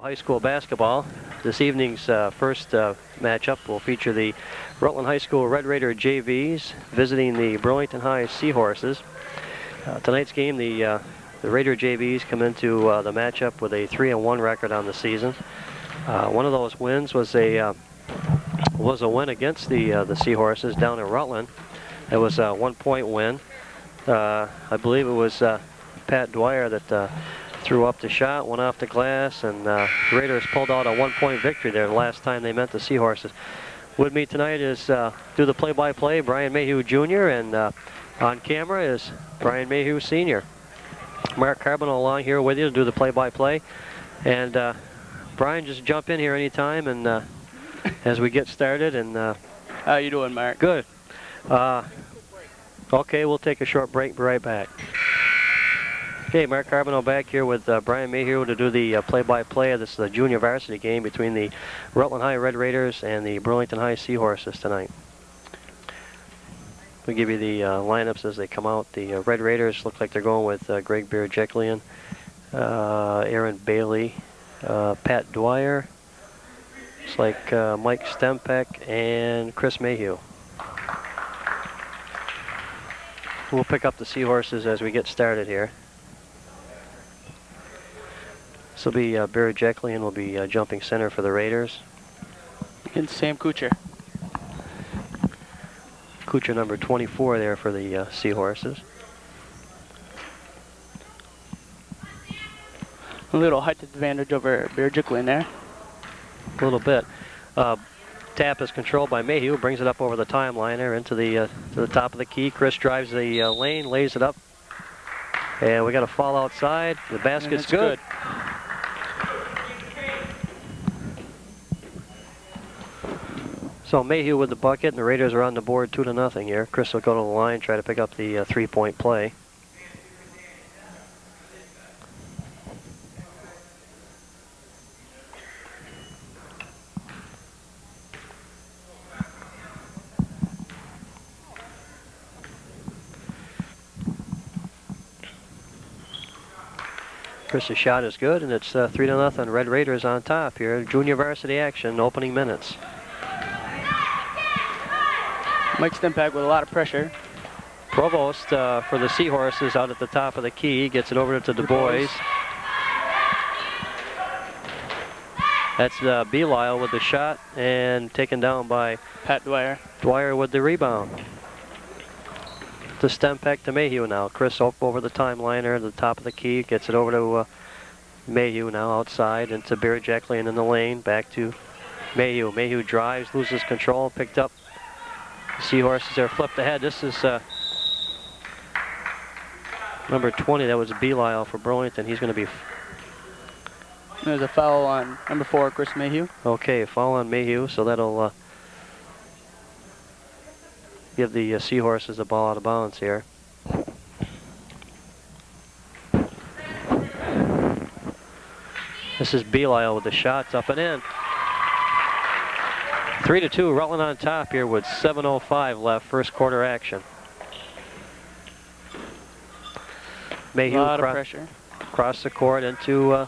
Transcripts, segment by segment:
High school basketball. This evening's first matchup will feature the Rutland High School Red Raider JVs visiting the Burlington High Seahorses. Tonight's game, the Raider JVs come into the matchup with a 3-1 record on the season. One of those wins was a win against the Seahorses down in Rutland. It was a 1-point win. I believe it was Pat Dwyer that threw up the shot, went off the glass, and the Raiders pulled out a 1-point victory there the last time they met the Seahorses. With me tonight is do the play-by-play, Brian Mayhew Jr., and on camera is Brian Mayhew Sr. Mark Carboneau along here with you to do the play-by-play. And Brian, just jump in here anytime and as we get started. And how you doing, Mark? Good. Okay, we'll take a short break. Be right back. Okay, Mark Carboneau back here with Brian Mayhew to do the play-by-play. This is the junior varsity game between the Rutland High Red Raiders and the Burlington High Seahorses tonight. We'll give you the lineups as they come out. The Red Raiders look like they're going with Greg Beer-Jeklian, Aaron Bailey, Pat Dwyer. Looks like Mike Stempek and Chris Mayhew. We'll pick up the Seahorses as we get started here. This will be Beer-Jeklian will be jumping center for the Raiders. And Sam Kuchar. Kuchar number 24 there for the Seahorses. A little height advantage over Beer-Jeklian there. A little bit. Tap is controlled by Mayhew, brings it up over the timeliner into the to the top of the key. Chris drives the lane, lays it up, and we got a fall outside. The basket's good. So Mayhew with the bucket, and the Raiders are on the board 2-0 here. Chris will go to the line, try to pick up the 3-point play. Chris's shot is good, and it's 3-0. Red Raiders on top here. Junior varsity action, opening minutes. Mike Stempek with a lot of pressure. Provost for the Seahorses out at the top of the key, gets it over to Du Bois. That's Belisle with the shot and taken down by Pat Dwyer. Dwyer with the rebound. To Stempek to Mayhew now. Chris up over the timeliner at the top of the key, gets it over to Mayhew now outside into Beer-Jeklian in the lane, back to Mayhew. Mayhew drives, loses control, picked up. Seahorses are flipped ahead. This is number 20. That was Belisle for Burlington. He's going to be. There's a foul on number 4, Chris Mayhew. Okay, foul on Mayhew, so that'll give the Seahorses the ball out of bounds here. This is Belisle with the shots up and in. 3-2, Rutland on top here with 7:05 left, first quarter action. Mayhew pressure. Across the court into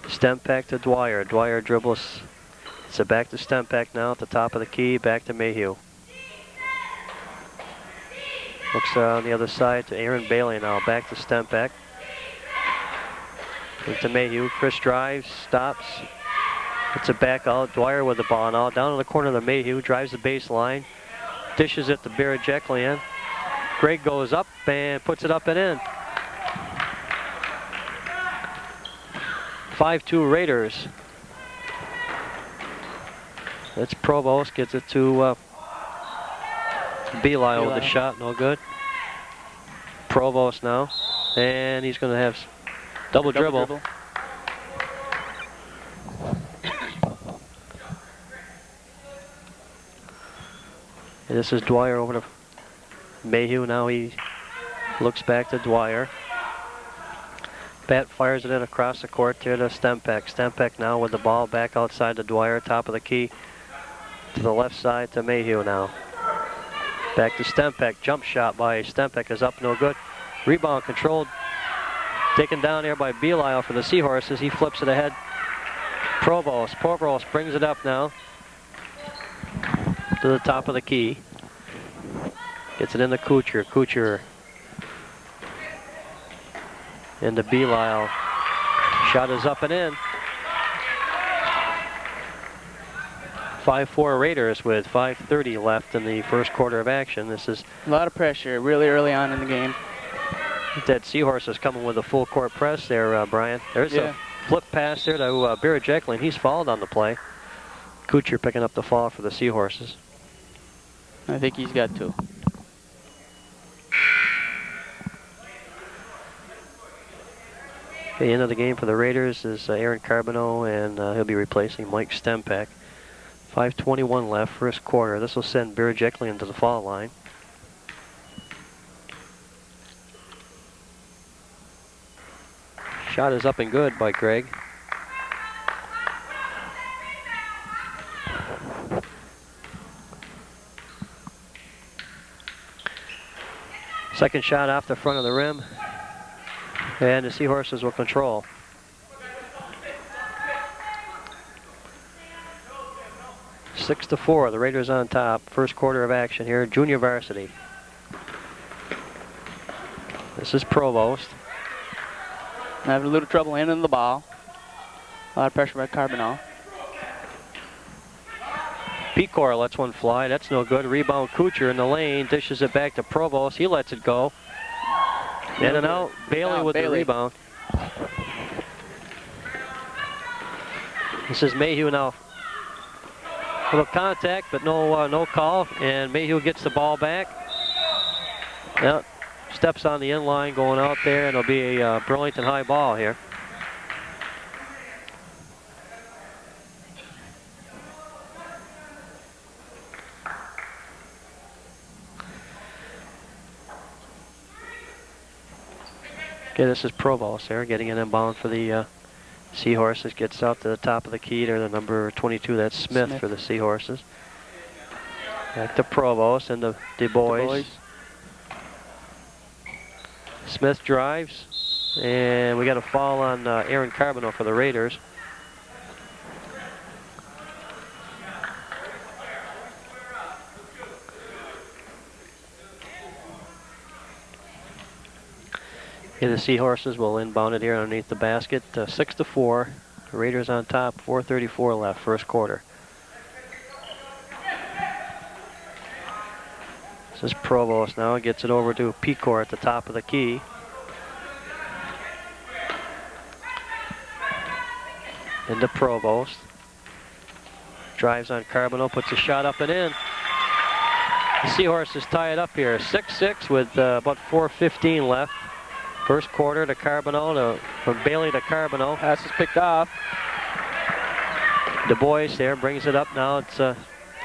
Stempek to Dwyer. Dwyer dribbles. It's back to Stempek now at the top of the key, back to Mayhew. Looks on the other side to Aaron Bailey now, back to Stempek. Into Mayhew, Chris drives, stops. It's a back out, Dwyer with the ball now, down in the corner of the Mayhew, drives the baseline, dishes it to Beer-Jeklian. Greg goes up and puts it up and in. 5-2 Raiders. That's Provost, gets it to Belisle with the shot, no good. Provost now, and he's going to have double dribble. And this is Dwyer over to Mayhew. Now he looks back to Dwyer. Pat fires it in across the court here to Stempek. Stempek now with the ball back outside to Dwyer, top of the key. To the left side to Mayhew now. Back to Stempek. Jump shot by Stempek is up, no good. Rebound controlled. Taken down here by Belisle for the Seahorses. He flips it ahead Provost brings it up now to the top of the key. Gets it into Kuchar. Kuchar into Belisle. Shot is up and in. 5-4 Raiders with 5:30 left in the first quarter of action. This is a lot of pressure really early on in the game. That Seahorse is coming with a full court press there, Brian. There's a flip pass there to Birajeklian. He's fouled on the play. Kuchar picking up the fall for the Seahorses. I think he's got two. The end of the game for the Raiders is Aaron Carboneau, and he'll be replacing Mike Stempak. 5:21 left, first quarter. This will send Birajeklian to the foul line. Shot is up and good by Greg. Second shot off the front of the rim, and the Seahorses will control. Six to 4, the Raiders on top. First quarter of action here, junior varsity. This is Provost. Having a little trouble handling the ball. A lot of pressure by Carboneau. Pecor lets one fly. That's no good. Rebound Kuchar in the lane. Dishes it back to Provost. He lets it go. In and out. Bailey with the rebound. This is Mayhew now. A little contact, but no call. And Mayhew gets the ball back. Yep. Steps on the inline going out there, and it'll be a Burlington high ball here. Okay, this is Provost there, getting an inbound for the Seahorses. Gets out to the top of the key to the number 22. That's Smith for the Seahorses. Back to Provost and the Du Bois. Smith drives, and we got a foul on Aaron Carboneau for the Raiders. Okay, the Seahorses will inbound it here underneath the basket. 6 to 4. The Raiders on top. 4:34 left, first quarter. This is Provost now. Gets it over to Pecor at the top of the key. Into Provost. Drives on Carboneau, puts a shot up and in. The Seahorses tie it up here. 6-6 with about 4:15 left. First quarter to Carboneau, from Bailey to Carboneau. Pass is picked off. Du Bois there brings it up now. It's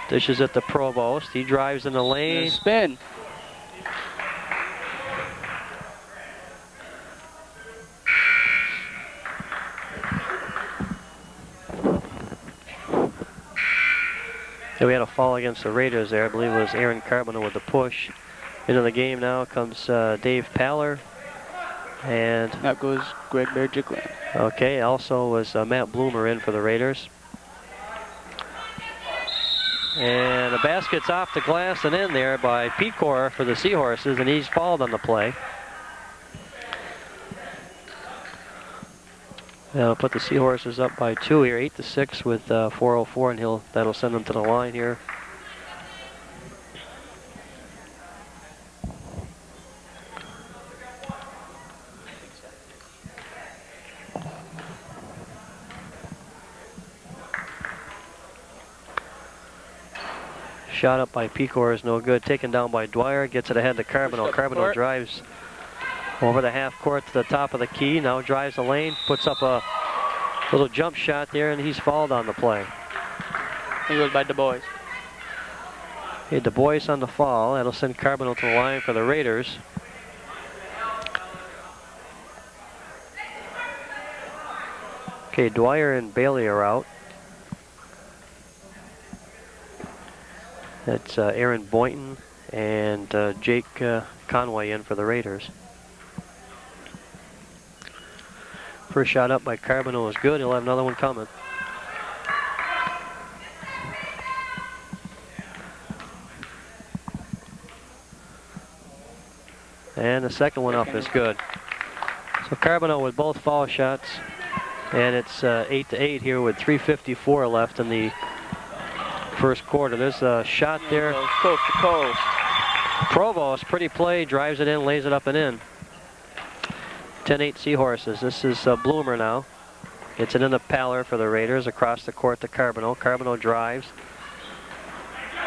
dishes it to Provost. He drives in the lane. Spin. Yeah, we had a foul against the Raiders there. I believe it was Aaron Carboneau with the push. Into the game now comes Dave Paller. And that goes Greg Birajeklian. Okay, also was Matt Bloomer in for the Raiders. And the basket's off the glass and in there by Pecor for the Seahorses, and he's fouled on the play. That'll put the Seahorses up by 2 here, 8-6 with 4:04, and that'll send them to the line here. Shot up by Pecor is no good. Taken down by Dwyer. Gets it ahead to Carboneau. Carboneau drives over the half court to the top of the key. Now drives the lane. Puts up a little jump shot there, and he's fouled on the play. He goes by Du Bois. Okay, Du Bois on the foul. That'll send Carboneau to the line for the Raiders. Okay, Dwyer and Bailey are out. That's Aaron Boynton and Jake Conway in for the Raiders. First shot up by Carboneau is good. He'll have another one coming. And the second one up is good. So Carboneau with both foul shots. And it's 8-8 here with 3:54 left in the first quarter. There's a shot there. Coast to coast. Provost, pretty play, drives it in, lays it up and in. 10-8 Seahorses. This is Bloomer now. Gets it in the Paller for the Raiders across the court to Carboneau. Carboneau drives.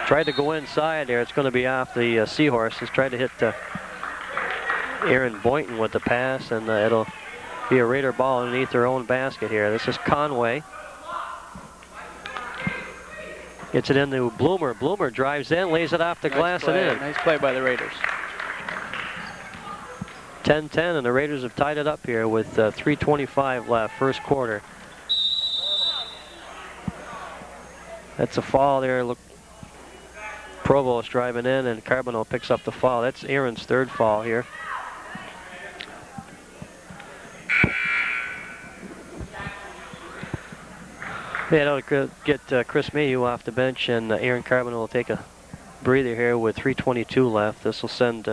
Tried to go inside there. It's going to be off the Seahorses. Tried to hit Aaron Boynton with the pass, and it'll be a Raider ball underneath their own basket here. This is Conway. Gets it into Bloomer. Bloomer drives in, lays it off the glass and in. Nice play by the Raiders. 10-10, and the Raiders have tied it up here with 3:25 left, first quarter. That's a foul there. Look, Provost driving in, and Carboneau picks up the foul. That's Aaron's third foul here. Yeah, that'll get Chris Mayhew off the bench, and Aaron Carboneau will take a breather here with 3:22 left. This will send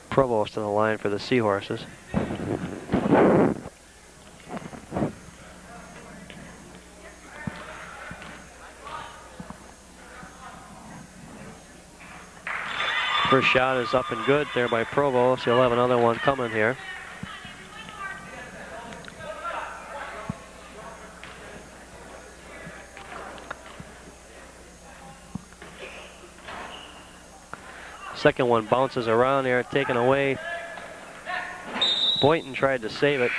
Provost to the line for the Seahorses. First shot is up and good there by Provost. He'll have another one coming here. Second one bounces around there, taken away. Boynton tried to save it.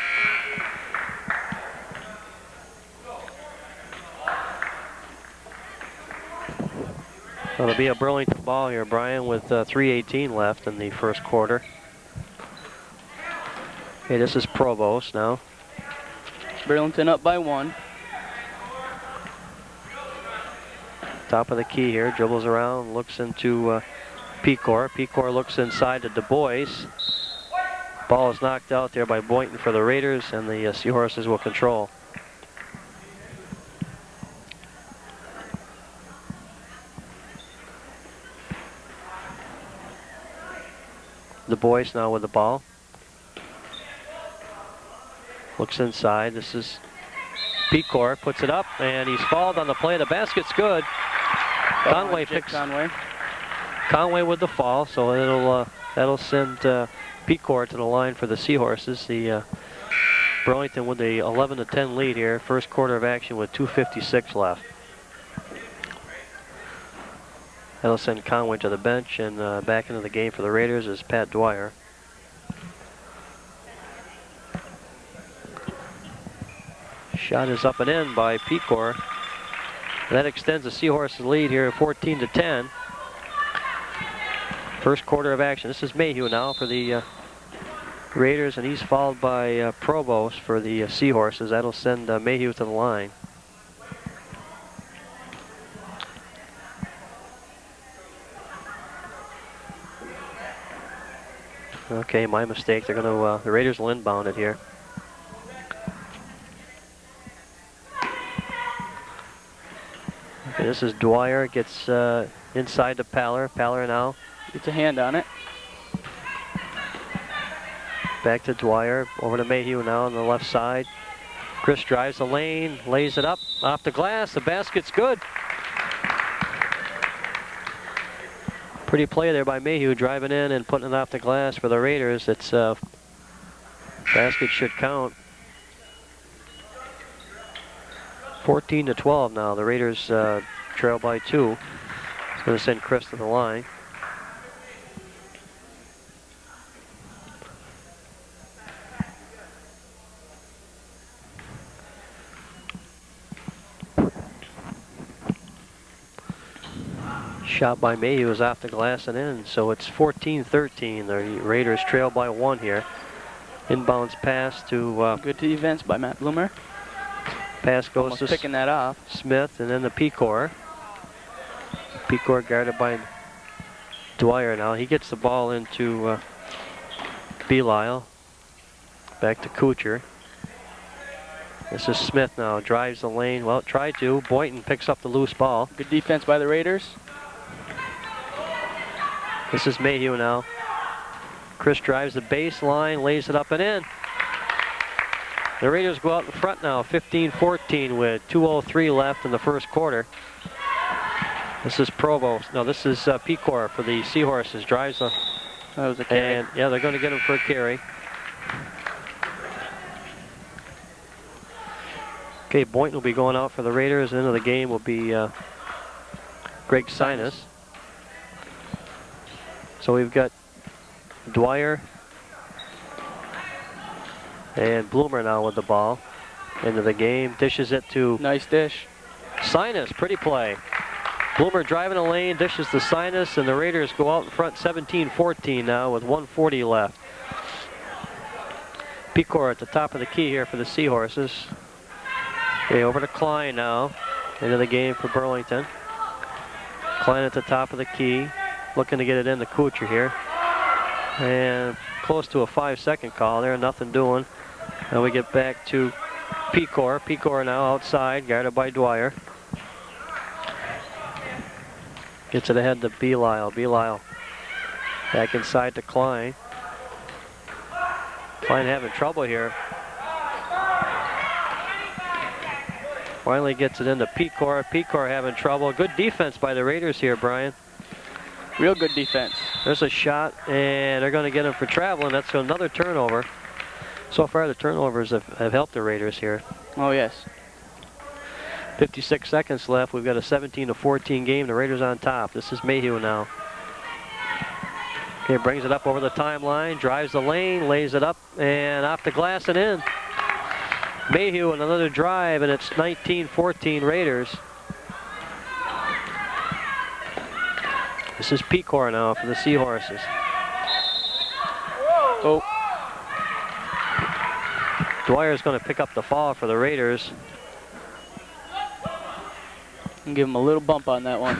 So it'll be a Burlington ball here, Brian, with 3:18 left in the first quarter. Okay, this is Provost now. Burlington up by 1. Top of the key here, dribbles around, looks into Pecor. Pecor looks inside to Du Bois. Ball is knocked out there by Boynton for the Raiders, and the Seahorses will control. Du Bois now with the ball. Looks inside. This is Pecor, puts it up, and he's fouled on the play. The basket's good. Conway picks Conway with the fall, so that'll send Pecor to the line for the Seahorses. The Burlington with the 11-10 lead here. First quarter of action with 2:56 left. That'll send Conway to the bench, and back into the game for the Raiders is Pat Dwyer. Shot is up and in by Pecor. That extends the Seahorses lead here 14-10. First quarter of action. This is Mayhew now for the Raiders, and he's followed by Provost for the Seahorses. That'll send Mayhew to the line. Okay, my mistake. They're going to the Raiders will inbound it here. Okay, this is Dwyer. Gets inside to Paller. Paller now gets a hand on it. Back to Dwyer. Over to Mayhew now on the left side. Chris drives the lane, lays it up off the glass. The basket's good. Pretty play there by Mayhew, driving in and putting it off the glass for the Raiders. It's basket should count. 14-12 now. The Raiders trail by 2. It's going to send Chris to the line. Shot by Mayhew is off the glass and in, so it's 14-13. The Raiders trail by 1 here. Inbounds pass to good defense by Matt Bloomer. Pass goes almost to picking that off. Smith, and then the Pecor. Pecor guarded by Dwyer now. He gets the ball into Belisle. Back to Kuchar. This is Smith now. Drives the lane. Well, tried to. Boynton picks up the loose ball. Good defense by the Raiders. This is Mayhew now. Chris drives the baseline, lays it up and in. The Raiders go out in front now, 15-14 with 2:03 left in the first quarter. This is Provost. No, this is Pecor for the Seahorses. Drives the... That was a carry. And, yeah, they're going to get him for a carry. Okay, Boynton will be going out for the Raiders. Into the game will be Greg Sinus. So we've got Dwyer and Bloomer now with the ball. Into the game, dishes it to... Nice dish. Sinus, pretty play. Bloomer driving the lane, dishes to Sinus, and the Raiders go out in front 17-14 now with 1:40 left. Pecor at the top of the key here for the Seahorses. Okay, over to Klein now. Into the game for Burlington. Klein at the top of the key, looking to get it into Kuchar here. And close to a 5-second call there, nothing doing. Now we get back to Pecor. Pecor now outside, guarded by Dwyer. Gets it ahead to Belisle. Belisle back inside to Klein. Klein having trouble here. Finally gets it into Pecor. Pecor having trouble. Good defense by the Raiders here, Brian. Real good defense. There's a shot, and they're going to get him for traveling. That's another turnover. So far, the turnovers have helped the Raiders here. Oh, yes. 56 seconds left. We've got a 17-14 game. The Raiders on top. This is Mayhew now. Okay, brings it up over the timeline, drives the lane, lays it up, and off the glass and in. Mayhew another drive, and it's 19-14 Raiders. This is Pecor now for the Seahorses. Oh. Dwyer's going to pick up the fall for the Raiders. And give him a little bump on that one.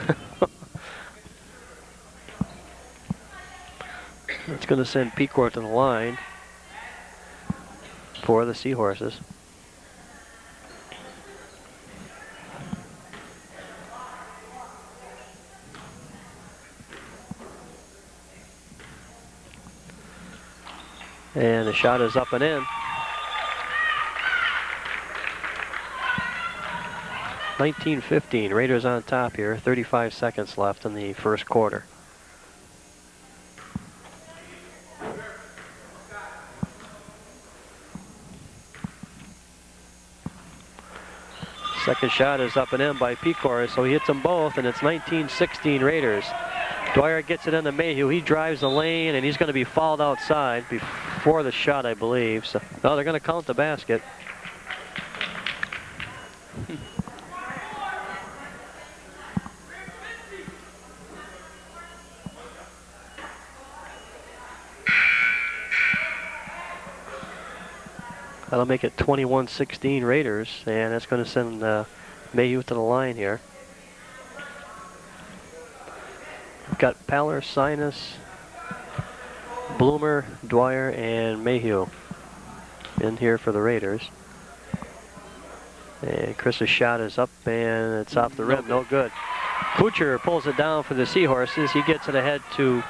It's going to send Pecor to the line for the Seahorses. And the shot is up and in. 19-15, Raiders on top here. 35 seconds left in the first quarter. Second shot is up and in by Pecor, so he hits them both, and it's 19-16 Raiders. Dwyer gets it into Mayhew. He drives the lane, and he's going to be fouled outside before the shot, I believe. So, no, they're going to count the basket. That'll make it 21-16 Raiders, and that's going to send Mayhew to the line here. We've got Paller, Sinus, Bloomer, Dwyer, and Mayhew in here for the Raiders. And Chris's shot is up, and it's off the rim, no good. Kuchar pulls it down for the Seahorses. He gets it ahead to,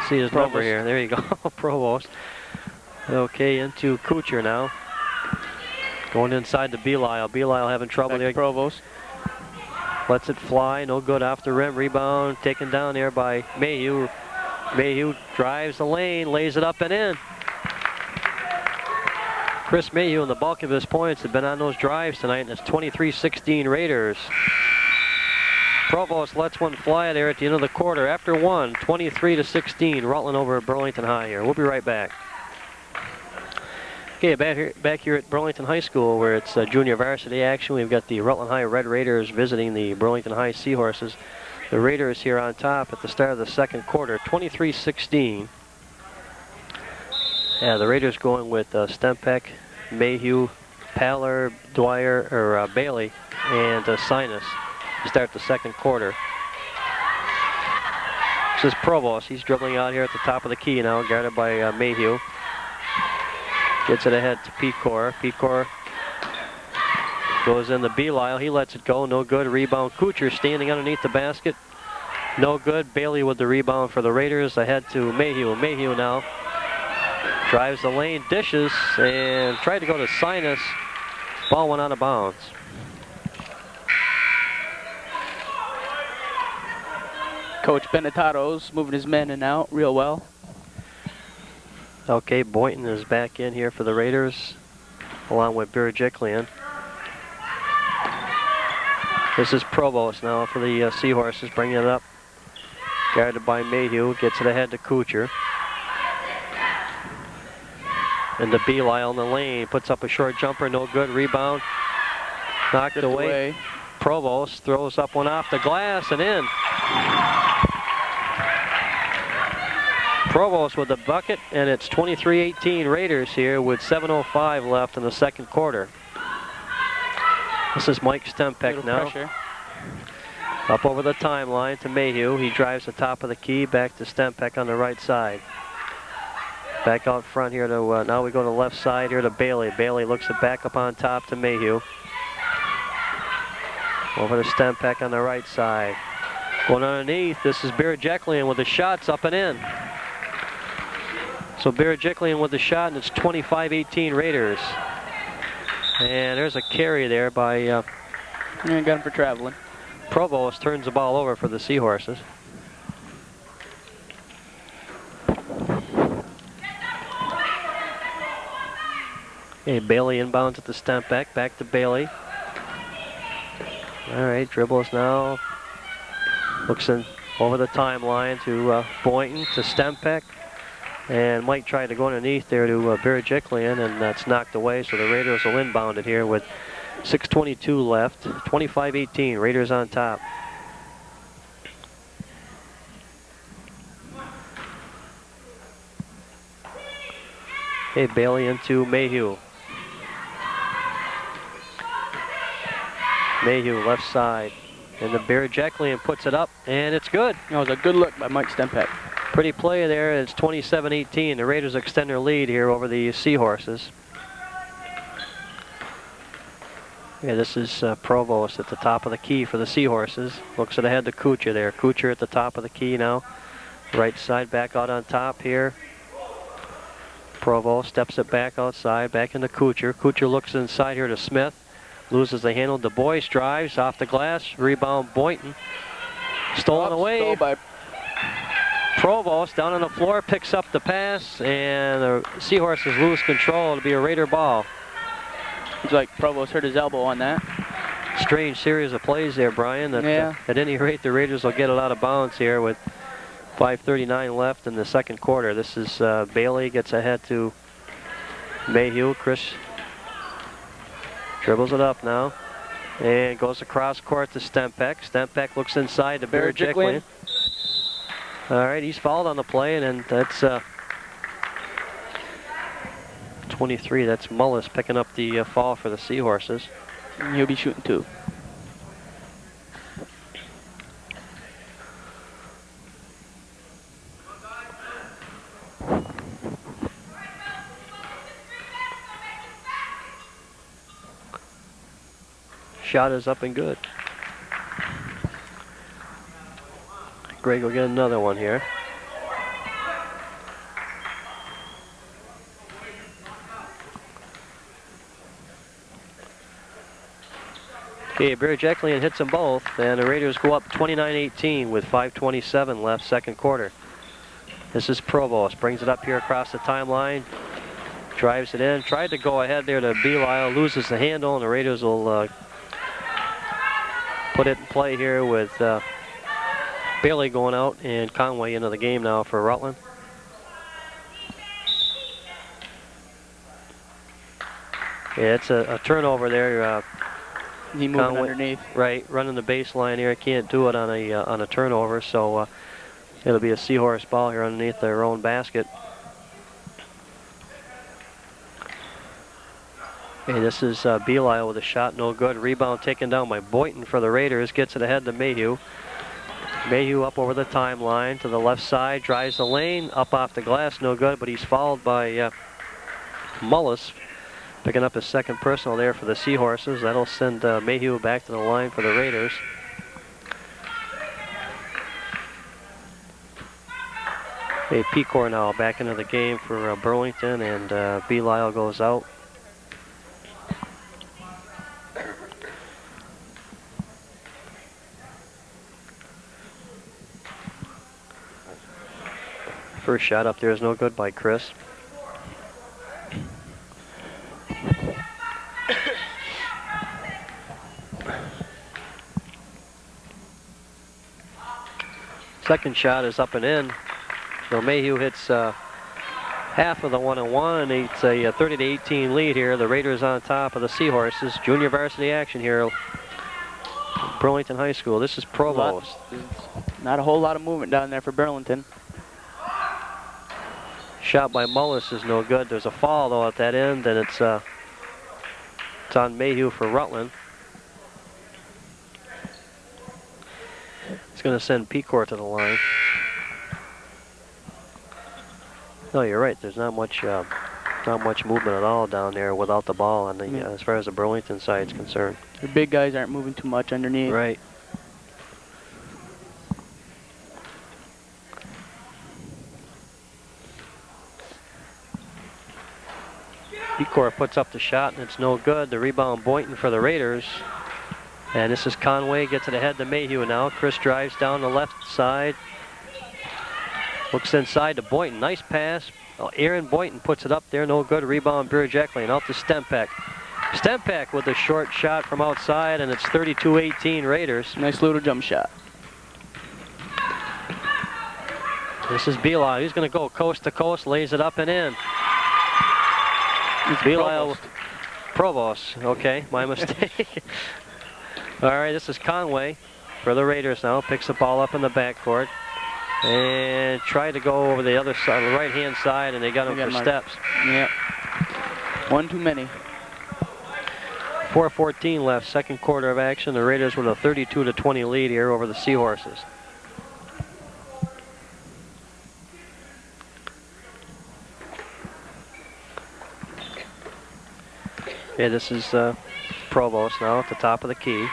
see his number here, there you go, Provost. Okay, into Kuchar now. Going inside to Belisle. Belisle having trouble there. Provost. Lets it fly, no good off the rim. Rebound taken down there by Mayhew. Mayhew drives the lane, lays it up and in. Chris Mayhew and the bulk of his points have been on those drives tonight, and it's 23-16 Raiders. Provost lets one fly there at the end of the quarter. After one, 23-16, Rutland over at Burlington High here. We'll be right back. Okay, back here at Burlington High School, where it's junior varsity action. We've got the Rutland High Red Raiders visiting the Burlington High Seahorses. The Raiders here on top at the start of the second quarter, 23-16. Yeah, the Raiders going with Stempek, Mayhew, Paller, Dwyer, or Bailey, and Sinus to start the second quarter. This is Provost. He's dribbling out here at the top of the key now, guarded by Mayhew. Gets it ahead to Pecor. Pecor goes in the Belisle. He lets it go. No good. Rebound. Kuchar standing underneath the basket. No good. Bailey with the rebound for the Raiders. Ahead to Mayhew. Mayhew now drives the lane, dishes, and tried to go to Sinus. Ball went out of bounds. Coach Benetato's moving his men in and out real well. Okay, Boynton is back in here for the Raiders, along with Birjiklian. This is Provost now for the Seahorses, bringing it up. Guarded by Mayhew, gets it ahead to Kuchar. And to Belial in the lane, puts up a short jumper, no good. Rebound, knocked away. Provost throws up one off the glass and in. Provost with the bucket, and it's 23-18 Raiders here with 7:05 left in the second quarter. This is Mike Stempek now. Pressure. Up over the timeline to Mayhew. He drives the top of the key back to Stempek on the right side. Back out front here to, now we go to the left side here to Bailey. Bailey looks it back up on top to Mayhew. Over to Stempek on the right side. Going underneath, this is Birjiklian with the shots up and in. So Birjiklian with the shot, and it's 25-18 Raiders. And there's a carry there by... Yeah, got him for traveling. Provost turns the ball over for the Seahorses. Okay, Bailey inbounds at the Stempek, back to Bailey. All right, dribbles now. Looks in over the timeline to Boynton, to Stempek. And Mike tried to go underneath there to Birjiklian, and that's knocked away, so the Raiders will inbound it here with 6:22 left. 25-18, Raiders on top. Okay, Bailey into Mayhew. Mayhew left side. And the Birjiklian puts it up, and it's good. That was a good look by Mike Stempek. Pretty play there. It's 27-18. The Raiders extend their lead here over the Seahorses. Yeah, this is Provost at the top of the key for the Seahorses. Looks ahead to Kuchar there. Kuchar at the top of the key now. Right side back out on top here. Provost steps it back outside, back into Kuchar. Kuchar looks inside here to Smith. Loses the handle. Du Bois drives off the glass. Rebound Boynton. Stolen away. Stole by Provost down on the floor, picks up the pass, and the Seahorses lose control. It'll be a Raider ball. Looks like Provost hurt his elbow on that. Strange series of plays there, Brian. Yeah. At any rate, the Raiders will get it out of bounds here with 5:39 left in the second quarter. This is Bailey gets ahead to Mayhew. Chris dribbles it up now and goes across court to Stempek. Stempek looks inside to Birjiklian. All right, he's fouled on the play, and that's 23. That's Mullis picking up the foul for the Seahorses. And he'll be shooting two. Shot is up and good. Greg will get another one here. Okay, Birjiklian hits them both, and the Raiders go up 29-18 with 5:27 left, second quarter. This is Provost, brings it up here across the timeline, drives it in, tried to go ahead there to Belial, loses the handle, and the Raiders will put it in play here with Bailey going out and Conway into the game now for Rutland. Yeah, it's a turnover there. He moving underneath. Right, running the baseline here. Can't do it on a turnover, so it'll be a Seahorse ball here underneath their own basket. Okay, this is Belial with a shot, no good. Rebound taken down by Boynton for the Raiders. Gets it ahead to Mayhew. Mayhew up over the timeline to the left side, drives the lane, up off the glass, no good, but he's fouled by Mullis, picking up his second personal there for the Seahorses. That'll send Mayhew back to the line for the Raiders. A Pecor now back into the game for Burlington, and Belisle goes out. First shot up there is no good by Chris. Second shot is up and in. So Mayhew hits half of the 1-1. It's a 30-18 lead here. The Raiders on top of the Seahorses. Junior varsity action here. Burlington High School. This is Provost. Not a whole lot of movement down there for Burlington. Shot by Mullis is no good. There's a foul though at that end, and it's on Mayhew for Rutland. It's going to send Pecor to the line. No, you're right. There's not much movement at all down there without the ball on the as far as the Burlington side is concerned. The big guys aren't moving too much underneath. Right. Pecor puts up the shot and it's no good. The rebound Boynton for the Raiders. And this is Conway, gets it ahead to Mayhew now. Chris drives down the left side. Looks inside to Boynton. Nice pass. Well, Aaron Boynton puts it up there. No good. Rebound Burjeklian out to Stempeck. Stempeck with a short shot from outside, and it's 32-18 Raiders. Nice little jump shot. This is Belisle. He's going to go coast to coast, lays it up and in. Belisle. Provost. Okay, my mistake. All right, this is Conway for the Raiders now. Picks the ball up in the backcourt and tried to go over the other side, the right-hand side, and they got him for steps. Yep. One too many. 4:14 left, second quarter of action. The Raiders with a 32-20 lead here over the Seahorses. Yeah, this is Provost now at the top of the key.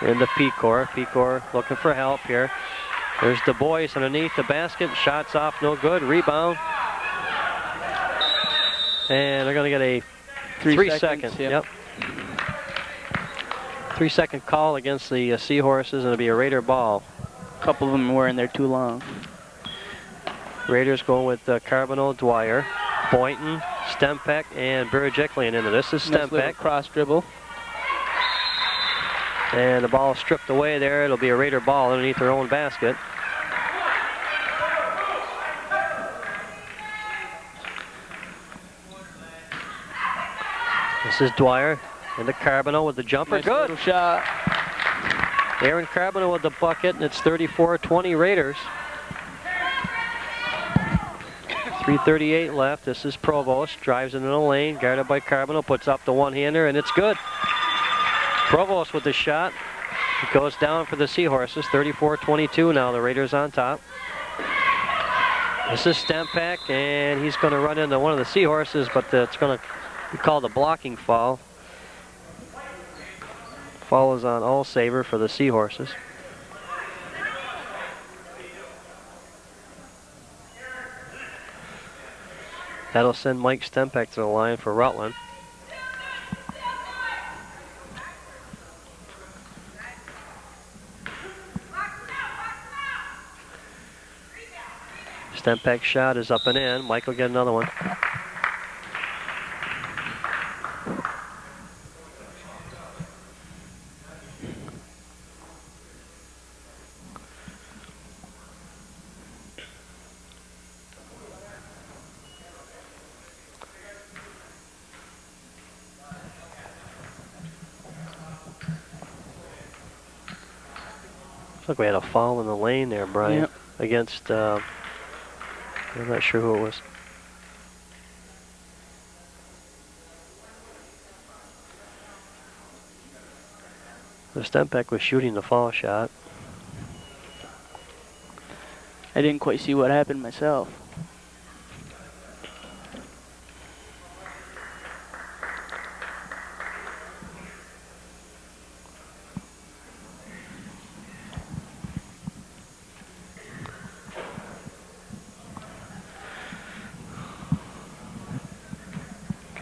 Into Pecor. Pecor looking for help here. There's Du Bois underneath the basket. Shots off, no good. Rebound. And they're going to get a 3 second. Yep. 3 second call against the Seahorses, and it'll be a Raider ball. A couple of them were in there too long. Raiders going with Carboneau, Dwyer, Boynton, Stempeck, and Burjeklian into this. Is Stempeck. Nice cross dribble. And the ball stripped away there. It'll be a Raider ball underneath their own basket. This is Dwyer into Carboneau with the jumper. Nice Good little shot. Aaron Carboneau with the bucket, and it's 34-20 Raiders. 3:38 left. This is Provost. Drives into the lane, guarded by Carboneau, puts up the one-hander, and it's good. Provost with the shot. It goes down for the Seahorses. 34-22 now. The Raiders on top. This is Stempeck, and he's going to run into one of the Seahorses, but it's going to be called a blocking foul. Foul is on Allsaver for the Seahorses. That'll send Mike Stempeck to the line for Rutland. Stempeck's shot is up and in. Mike will get another one. Looks like we had a foul in the lane there, Brian, yep. Against, I'm not sure who it was. The Stempeck was shooting the foul shot. I didn't quite see what happened myself.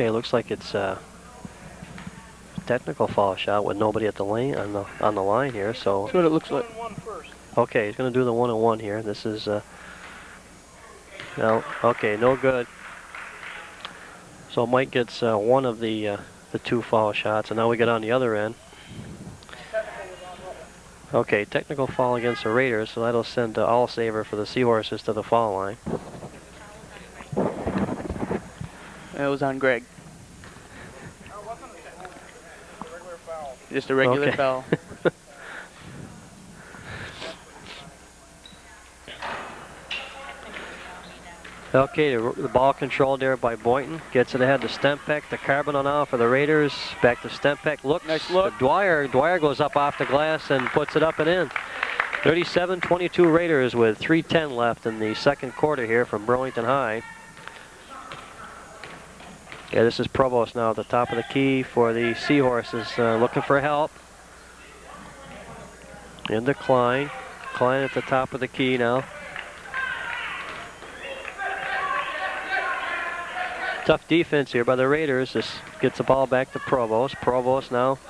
Okay, looks like it's a technical foul shot with nobody at the lane on the line here. So that's what it looks like. okay, he's going to do the 1-on-1 here. This is no, okay, no good. So Mike gets one of the 2 foul shots, and now we get on the other end. Okay, technical foul against the Raiders, so that'll send all saver for the Seahorses to the foul line. It was on Greg. Just a regular foul. Okay, the ball controlled there by Boynton. Gets it ahead to Stempeck. To Carboneau now for the Raiders. Back to Stempeck. Looks. Nice look. Dwyer. Dwyer goes up off the glass and puts it up and in. 37-22 Raiders with 3:10 left in the second quarter here from Burlington High. Yeah, this is Provost now at the top of the key for the Seahorses, looking for help. Into Klein. Klein at the top of the key now. Tough defense here by the Raiders. This gets the ball back to Provost. Provost now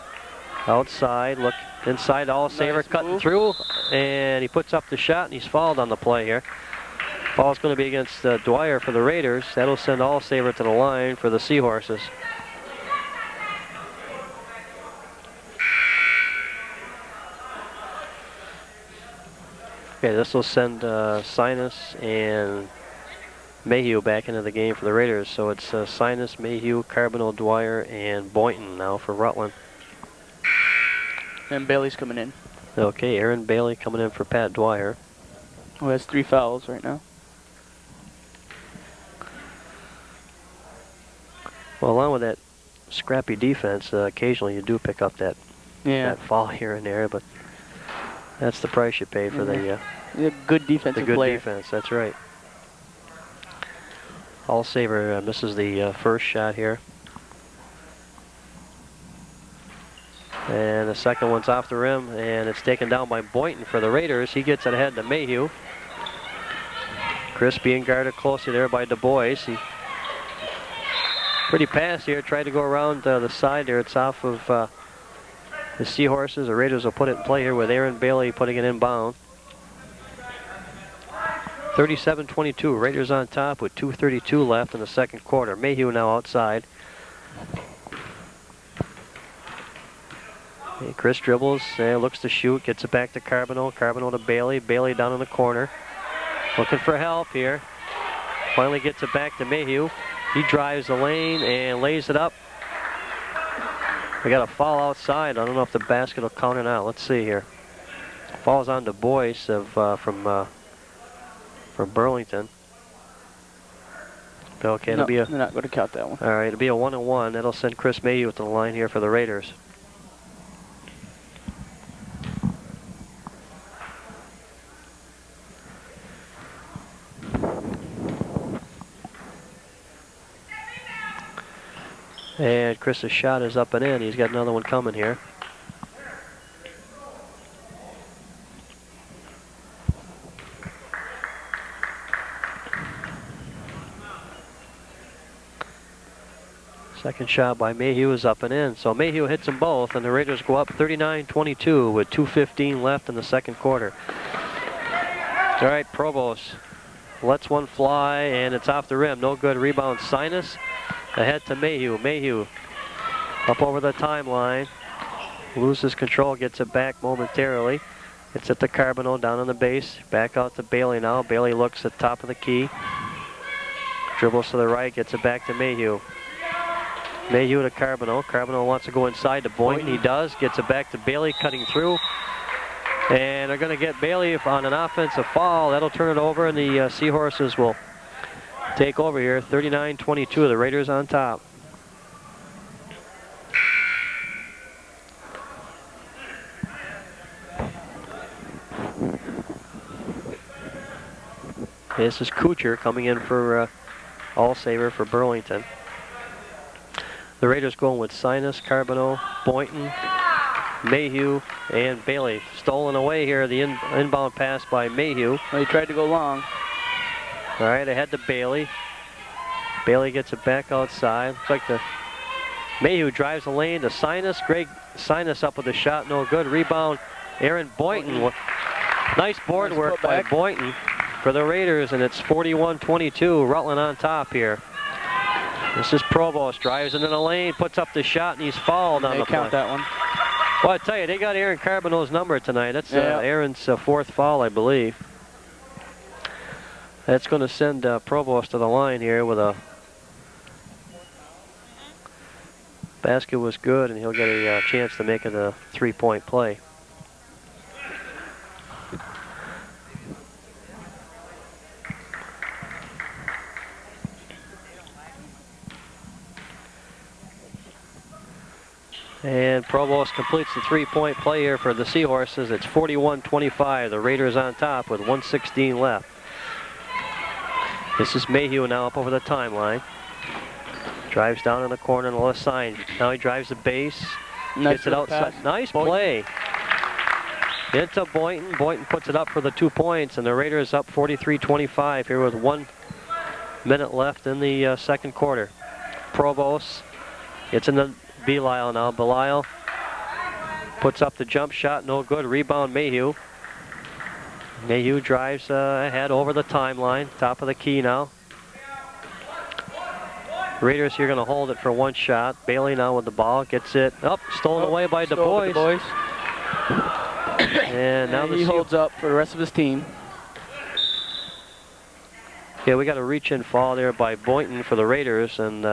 outside. Look inside. All-saver nice cutting move. through. And he puts up the shot, and he's fouled on the play here. Ball's going to be against Dwyer for the Raiders. That'll send All-saver to the line for the Seahorses. Okay, this will send Sinus and Mayhew back into the game for the Raiders. So it's Sinus, Mayhew, Carboneau, Dwyer, and Boynton now for Rutland. And Bailey's coming in. Okay, Aaron Bailey coming in for Pat Dwyer. Who has 3 fouls right now. Well, along with that scrappy defense, occasionally you do pick up that foul here and there, but that's the price you pay for the good defensive player. Defense. That's right. All-saver misses the first shot here. And the second one's off the rim, and it's taken down by Boynton for the Raiders. He gets it ahead to Mayhew. Chris being guarded closely there by Du Bois. Pretty pass here. Tried to go around the side there. It's off of the Seahorses. The Raiders will put it in play here with Aaron Bailey putting it inbound. 37-22. Raiders on top with 2:32 left in the second quarter. Mayhew now outside. And Chris dribbles, looks to shoot, gets it back to Carboneau. Carboneau to Bailey. Bailey down in the corner. Looking for help here. Finally gets it back to Mayhew. He drives the lane and lays it up. We got a foul outside. I don't know if the basket will count it out. Let's see here. Falls on Du Bois from Burlington. Okay, it'll be a. They're not going to count that one. All right, it'll be a 1-on-1. That'll send Chris Mayhew to the line here for the Raiders. And Chris's shot is up and in. He's got another one coming here. Second shot by Mayhew is up and in. So Mayhew hits them both, and the Raiders go up 39-22 with 2:15 left in the second quarter. All right, Provost lets one fly, and it's off the rim. No good. Rebound, Sinus. Ahead to Mayhew. Mayhew up over the timeline. Loses control, gets it back momentarily. It's at the Carboneau down on the base. Back out to Bailey now. Bailey looks at top of the key. Dribbles to the right, gets it back to Mayhew. Mayhew to Carboneau. Carboneau wants to go inside to Boynton. He does. Gets it back to Bailey, cutting through. And they're going to get Bailey on an offensive foul. That'll turn it over, and the Seahorses will take over here. 39-22. The Raiders on top. This is Kuchar coming in for All-Saver for Burlington. The Raiders going with Sinus, Carboneau, Boynton, Mayhew, and Bailey. Stolen away here, the inbound pass by Mayhew. Well, he tried to go long. All right, ahead to Bailey. Bailey gets it back outside. Looks like the Mayhew drives the lane to Sinus. Greg Sinus up with a shot, no good. Rebound, Aaron Boynton. Nice board work by Boynton for the Raiders, and it's 41-22. Rutland on top here. This is Provost, drives into the lane, puts up the shot, and he's fouled on the play. They count that one. Well, I tell you, they got Aaron Carboneau's number tonight. That's Aaron's fourth foul, I believe. That's going to send Provost to the line here with a basket was good, and he'll get a chance to make it a three-point play. And Provost completes the three-point play here for the Seahorses. It's 41-25. The Raiders on top with 1:16 left. This is Mayhew now up over the timeline. Drives down in the corner on the left side. Now he drives the base. Gets it outside. Nice play. Into Boynton. Boynton puts it up for the 2 points, and the Raiders up 43-25 here with 1 minute left in the second quarter. Provost gets into Belisle now. Belisle puts up the jump shot, no good. Rebound Mayhew. Mayhew drives ahead over the timeline, top of the key now. Raiders here going to hold it for one shot. Bailey now with the ball, gets it up, stolen away by Du Bois. And now he holds up for the rest of his team. Yeah, we got a reach-in fall there by Boynton for the Raiders, and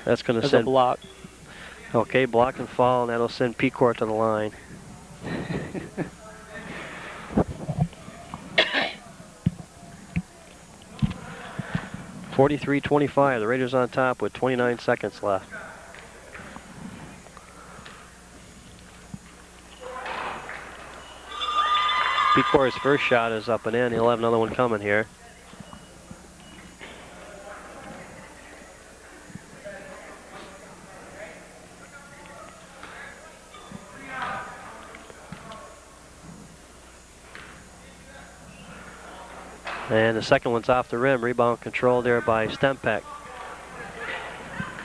that's going to send a block. Okay, block and fall, and that'll send Pecor to the line. (43-25). The Raiders on top with 29 seconds left. Pecor's first shot is up and in. He'll have another one coming here. And the second one's off the rim. Rebound controlled there by Stempek.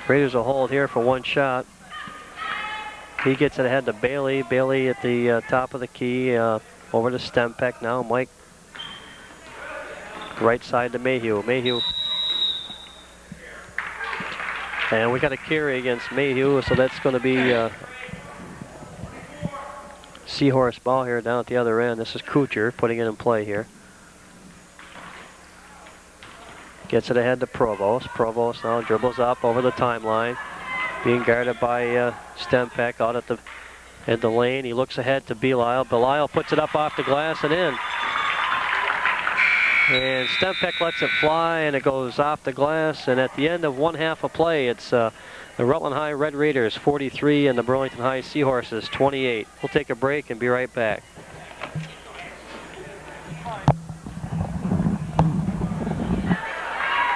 Raiders will hold here for one shot. He gets it ahead to Bailey. Bailey at the top of the key. Over to Stempek now. Mike. Right side to Mayhew. Mayhew. And we got a carry against Mayhew, so that's going to be Seahorse ball here down at the other end. This is Kuchar putting it in play here. Gets it ahead to Provost. Provost now dribbles up over the timeline. Being guarded by Stempek out at the lane. He looks ahead to Belisle. Belisle puts it up off the glass and in. And Stempek lets it fly, and it goes off the glass. And at the end of one half of play, it's the Rutland High Red Raiders 43 and the Burlington High Seahorses 28. We'll take a break and be right back.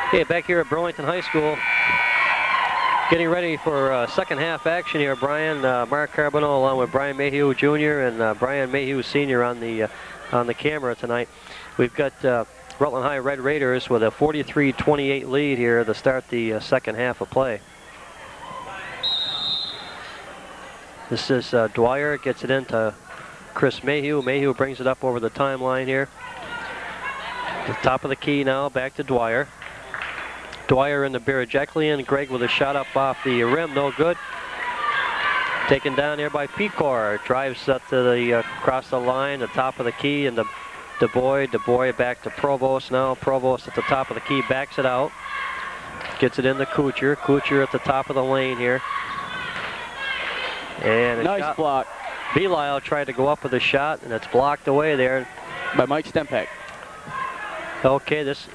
Okay, back here at Burlington High School, getting ready for second half action here. Brian, Mark Carboneau along with Brian Mayhew Jr. and Brian Mayhew Sr. on the camera tonight. We've got Rutland High Red Raiders with a 43-28 lead here to start the second half of play. This is Dwyer, gets it into Chris Mayhew. Mayhew brings it up over the timeline here. The top of the key now, back to Dwyer. Dwyer in the Birajeklian. Greg with a shot up off the rim, no good. Taken down here by Pecor. Drives up to the across the line, the top of the key, and Du Bois back to Provost now. Provost at the top of the key, backs it out. Gets it into Kuchar. Kuchar at the top of the lane here. And a nice block. Belisle tried to go up with a shot, and it's blocked away there by Mike Stempek. Okay, this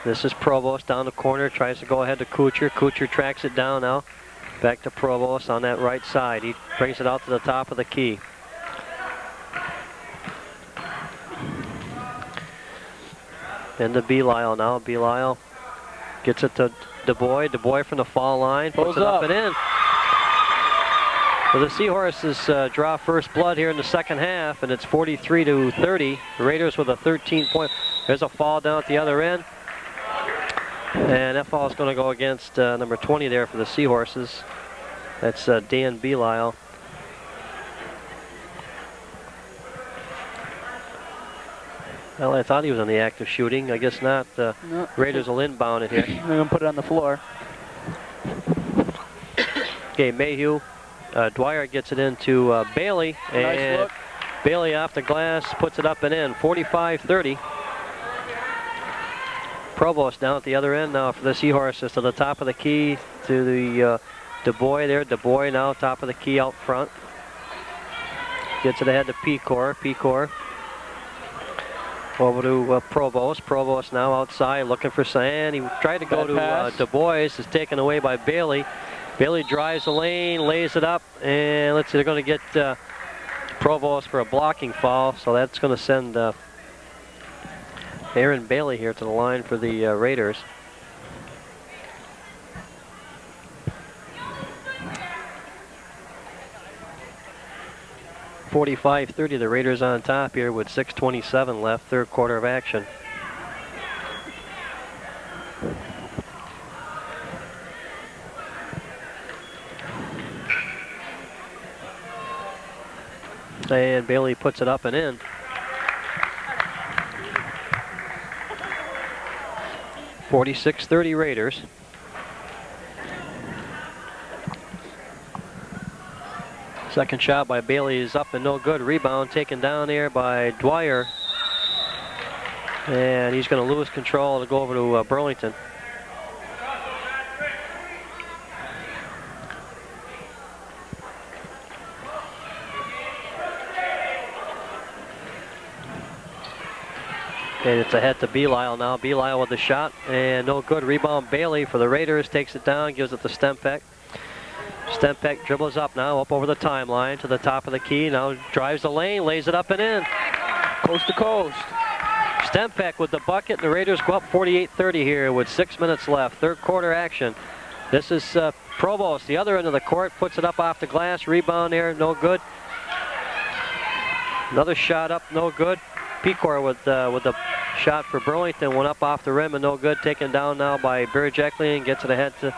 is Provost down the corner, tries to go ahead to Kuchar. Kuchar tracks it down now. Back to Provost on that right side. He brings it out to the top of the key. Into Belisle now. Belisle gets it to Du Bois. Du Bois from the foul line. Puts it up and in. Well, the Seahorses draw first blood here in the second half, and it's 43-30. The Raiders with a 13-point. There's a fall down at the other end. And that fall is going to go against number 20 there for the Seahorses. That's Dan Belisle. Well, I thought he was on the act of shooting. I guess not. No. Raiders will inbound it here. They're going to put it on the floor. Okay, Mayhew. Dwyer gets it into Bailey. Nice and look. Bailey off the glass, puts it up and in. 45-30. Provost down at the other end now for the Seahorses to the top of the key to the DuBois there. DuBois now top of the key out front. Gets it ahead to Pecor. Pecor over to Provost. Provost now outside looking for Sand. He tried to go to DuBois. Is taken away by Bailey. Bailey drives the lane, lays it up, and let's see, they're going to get Provost for a blocking foul, so that's going to send Aaron Bailey here to the line for the Raiders. .45-30, the Raiders on top here with 6:27 left, third quarter of action. And Bailey puts it up and in. .46-30 Raiders. Second shot by Bailey is up and no good. Rebound taken down there by Dwyer. And he's going to lose control to go over to Burlington. And it's ahead to Belisle now. Belisle with the shot and no good. Rebound Bailey for the Raiders. Takes it down, gives it to Stempeck. Stempeck dribbles up now, up over the timeline to the top of the key. Now drives the lane, lays it up and in. Coast to coast. Stempeck with the bucket. The Raiders go up 48-30 here with 6 minutes left. Third quarter action. This is Provost, the other end of the court. Puts it up off the glass. Rebound there, no good. Another shot up, no good. Pecor with the shot for Burlington. Went up off the rim and no good. Taken down now by Berejiklian. Gets it ahead to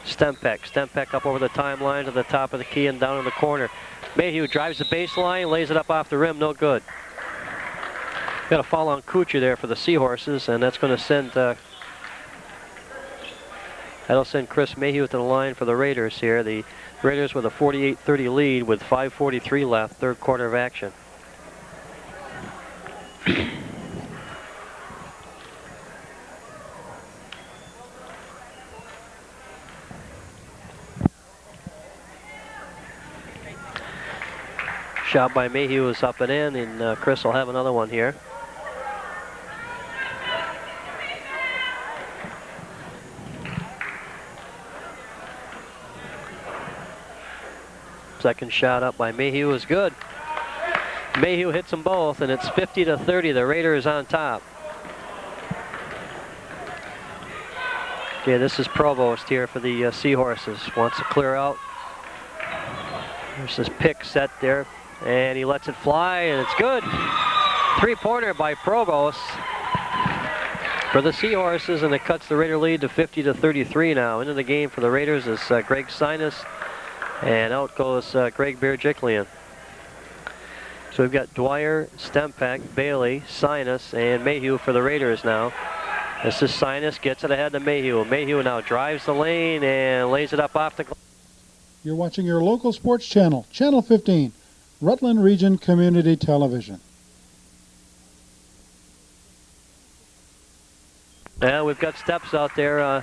Stempeck. Stempeck up over the timeline to the top of the key and down in the corner. Mayhew drives the baseline, lays it up off the rim, no good. Got a foul on Kuchar there for the Seahorses, and that's going to send that'll send Chris Mayhew to the line for the Raiders here. The Raiders with a 48-30 lead with 5:43 left, third quarter of action. Shot by Mayhew is up and in, and Chris will have another one here. Second shot up by Mayhew is good. Mayhew hits them both, and it's 50-30. The Raiders on top. Okay, this is Provost here for the Seahorses. Wants to clear out. There's this pick set there. And he lets it fly, and it's good. Three-pointer by Provost for the Seahorses, and it cuts the Raider lead to 50-33 now. Into the game for the Raiders is Greg Sinus, and out goes Greg Berejiklian. So we've got Dwyer, Stempeck, Bailey, Sinus, and Mayhew for the Raiders now. This is Sinus, gets it ahead to Mayhew. Mayhew now drives the lane and lays it up off the glass. You're watching your local sports channel, Channel 15. Rutland Region Community Television. Yeah, we've got steps out there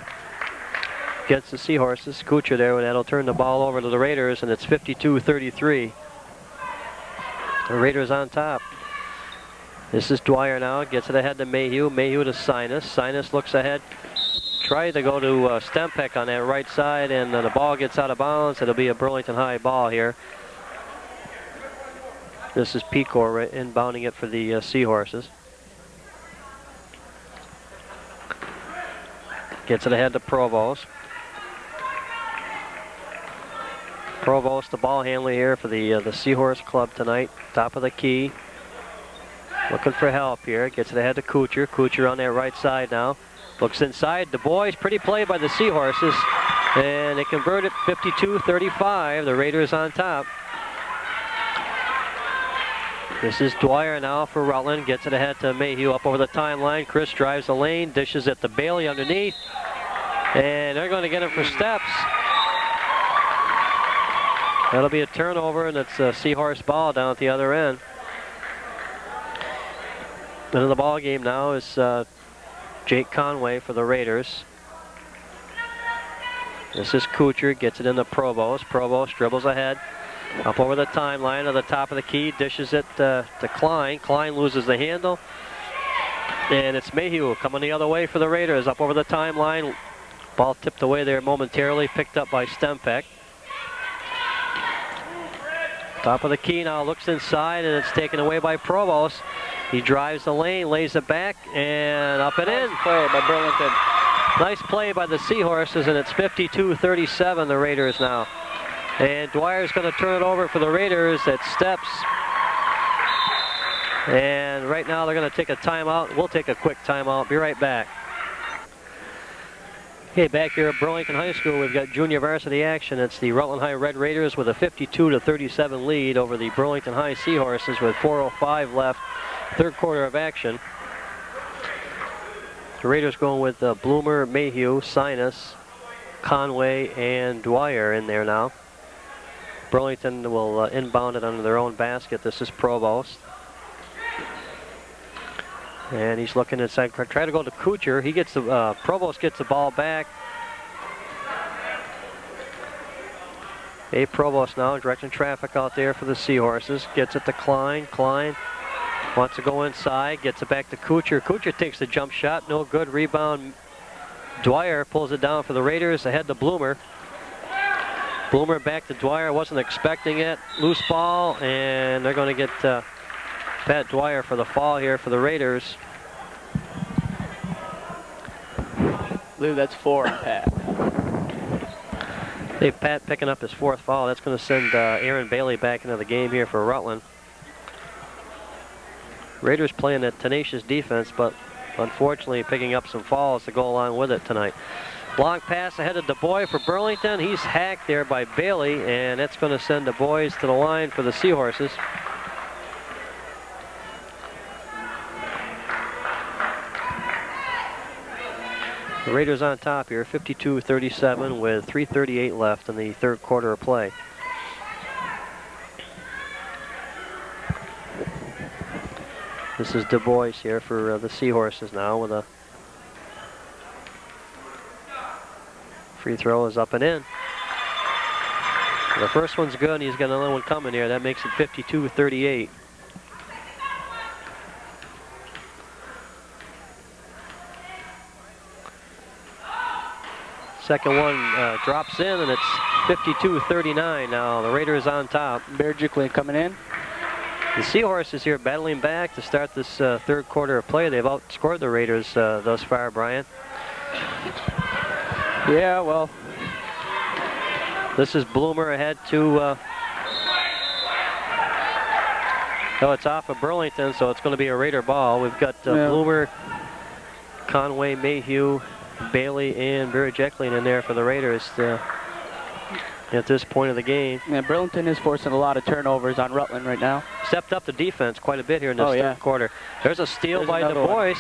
against the Seahorses. Kuchar there, and that'll turn the ball over to the Raiders, and it's 52-33. The Raiders on top. This is Dwyer now, gets it ahead to Mayhew. Mayhew to Sinus. Sinus looks ahead. Tried to go to Stempeck on that right side, and the ball gets out of bounds. It'll be a Burlington High ball here. This is Pecor inbounding it for the Seahorses. Gets it ahead to Provost. Provost, the ball handler here for the Seahorse Club tonight. Top of the key. Looking for help here. Gets it ahead to Kuchar. Kuchar on that right side now. Looks inside. Du Bois. Pretty play by the Seahorses. And they convert it 52-35. The Raiders on top. This is Dwyer now for Rutland. Gets it ahead to Mayhew up over the timeline. Chris drives the lane. Dishes it to Bailey underneath. And they're going to get him for steps. That'll be a turnover, and it's a Seahorse ball down at the other end. And in the ball game now is Jake Conway for the Raiders. This is Kuchar, gets it into Provost. Provost dribbles ahead, up over the timeline to the top of the key, dishes it to Klein. Klein loses the handle. And it's Mayhew coming the other way for the Raiders, up over the timeline. Ball tipped away there momentarily, picked up by Stempeck. Top of the key now, looks inside, and it's taken away by Provost. He drives the lane, lays it back, and up and in. Play by Burlington. Nice play by the Seahorses, and it's 52-37, the Raiders now. And Dwyer's going to turn it over for the Raiders at steps. And right now they're going to take a timeout. We'll take a quick timeout. Be right back. Okay, back here at Burlington High School, we've got junior varsity action. It's the Rutland High Red Raiders with a 52-37 lead over the Burlington High Seahorses with 4:05 left, third quarter of action. The Raiders going with Bloomer, Mayhew, Sinus, Conway, and Dwyer in there now. Burlington will inbound it under their own basket. This is Provost. And he's looking inside, try to go to Kuchar. He gets the, Provost gets the ball back. Provost now directing traffic out there for the Seahorses. Gets it to Klein. Klein wants to go inside, gets it back to Kuchar. Kuchar takes the jump shot, no good. Rebound. Dwyer pulls it down for the Raiders, ahead to Bloomer. Bloomer back to Dwyer, wasn't expecting it. Loose ball, and they're going to get Pat Dwyer for the fall here for the Raiders. I believe that's 4 on Pat. Pat picking up his 4th foul. That's going to send Aaron Bailey back into the game here for Rutland. Raiders playing a tenacious defense, but unfortunately picking up some fouls to go along with it tonight. Long pass ahead of Du Bois for Burlington. He's hacked there by Bailey, and that's going to send Du Bois to the line for the Seahorses. The Raiders on top here, 52-37 with 3:38 left in the third quarter of play. This is Du Bois here for the Seahorses now with a free throw is up and in. The first one's good, and he's got another one coming here. That makes it 52-38. Second one drops in, and it's 52-39 now. The Raiders on top. Berejiklian coming in. The Seahorses here battling back to start this third quarter of play. They've outscored the Raiders thus far, Brian. Yeah, well. This is Bloomer ahead to... oh, it's off of Burlington, so it's going to be a Raider ball. We've got Bloomer, Conway, Mayhew, Bailey, and Berejiklian in there for the Raiders at this point of the game. Yeah, Burlington is forcing a lot of turnovers on Rutland right now. Stepped up the defense quite a bit here in this third quarter. There's a steal by Du Bois.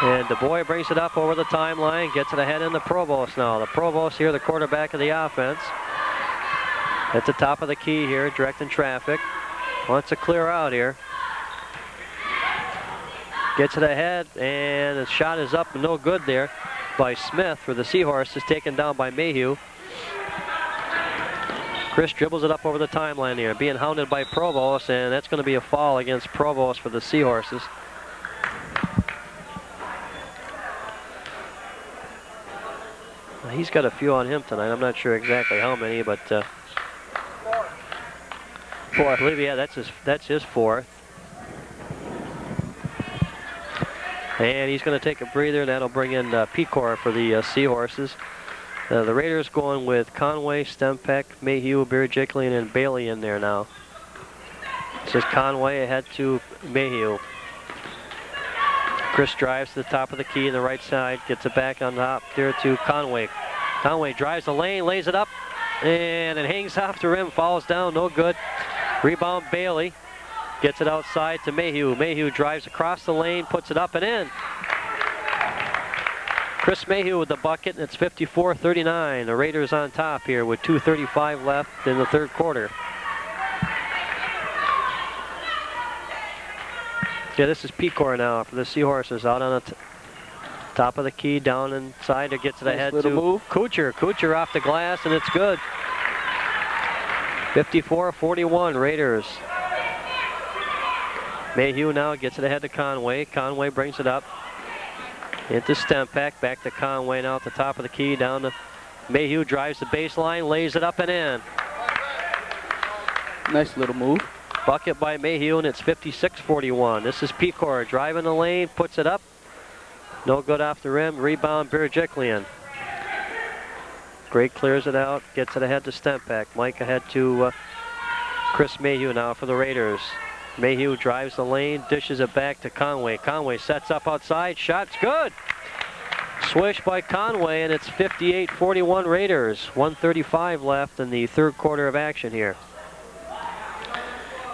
And Du Bois brings it up over the timeline, gets it ahead in the Provost now. The Provost here, the quarterback of the offense. At the top of the key here, directing traffic. Wants to clear out here. Gets it ahead, and the shot is up, no good there by Smith for the Seahorses, taken down by Mayhew. Chris dribbles it up over the timeline here, being hounded by Provost, and that's going to be a foul against Provost for the Seahorses. He's got a few on him tonight. I'm not sure exactly how many, but 4. I believe, yeah, that's his 4th. And he's going to take a breather, and that'll bring in Pecor for the Seahorses. The Raiders going with Conway, Stempeck, Mayhew, Birjiklian, and Bailey in there now. This is Conway ahead to Mayhew. Chris drives to the top of the key in the right side, gets it back on top there to Conway. Conway drives the lane, lays it up, and it hangs off the rim, falls down, no good. Rebound Bailey, gets it outside to Mayhew. Mayhew drives across the lane, puts it up and in. Chris Mayhew with the bucket, and it's 54-39. The Raiders on top here with 2:35 left in the third quarter. Yeah, this is Pecor now for the Seahorses out on the top of the key, down inside. It gets it ahead to Kuchar. Kuchar off the glass, and it's good. 54-41 Raiders. Mayhew now gets it ahead to Conway. Conway brings it up into Stempeck, back to Conway now at the top of the key, down to Mayhew, drives the baseline, lays it up and in. Nice little move. Bucket by Mayhew, and it's 56-41. This is Pecor driving the lane, puts it up. No good off the rim. Rebound Birjiklian. Gray clears it out, gets it ahead to Stempeck. Mike ahead to Chris Mayhew now for the Raiders. Mayhew drives the lane, dishes it back to Conway. Conway sets up outside, shot's good. Swish by Conway, and it's 58-41 Raiders. 1:35 left in the third quarter of action here.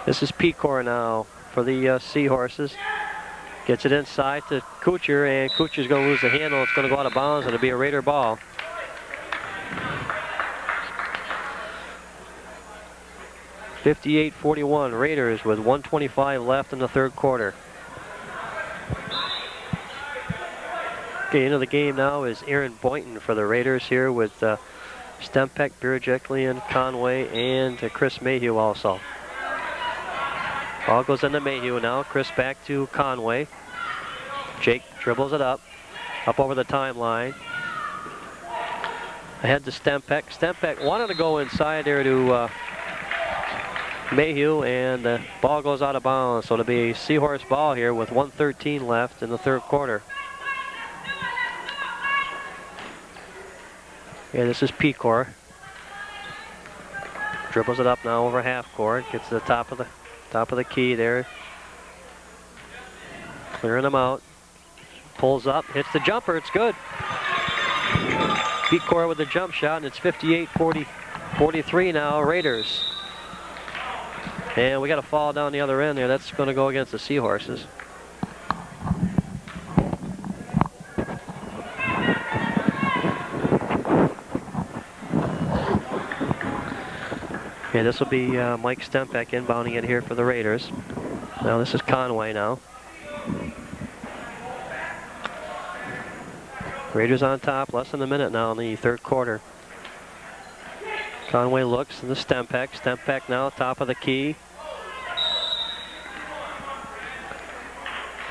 This is Pecor now for the Seahorses. Gets it inside to Kuchar, and Kuchar's going to lose the handle. It's going to go out of bounds, and it'll be a Raider ball. (58-41) Raiders with 1:25 left in the third quarter. Okay, into the game now is Aaron Boynton for the Raiders here with Stempeck, Birjiklian, Conway, and Chris Mayhew also. Ball goes into Mayhew now. Chris back to Conway. Jake dribbles it up over the timeline. Ahead to Stempeck. Stempeck wanted to go inside there to Mayhew, and the ball goes out of bounds. So it'll be a Seahorse ball here with 1:13 left in the third quarter. Yeah, this is Pecor. Dribbles it up now over half court. Gets to the top of the key there. Clearing them out. Pulls up, hits the jumper, it's good. Pecor with the jump shot, and it's 58-43 now, Raiders. And we got a fall down the other end there. That's going to go against the Seahorses. Yeah, this will be Mike Stempeck inbounding it here for the Raiders. Now this is Conway now. Raiders on top, less than a minute now in the third quarter. Conway looks to the Stempeck. Stempeck now, top of the key.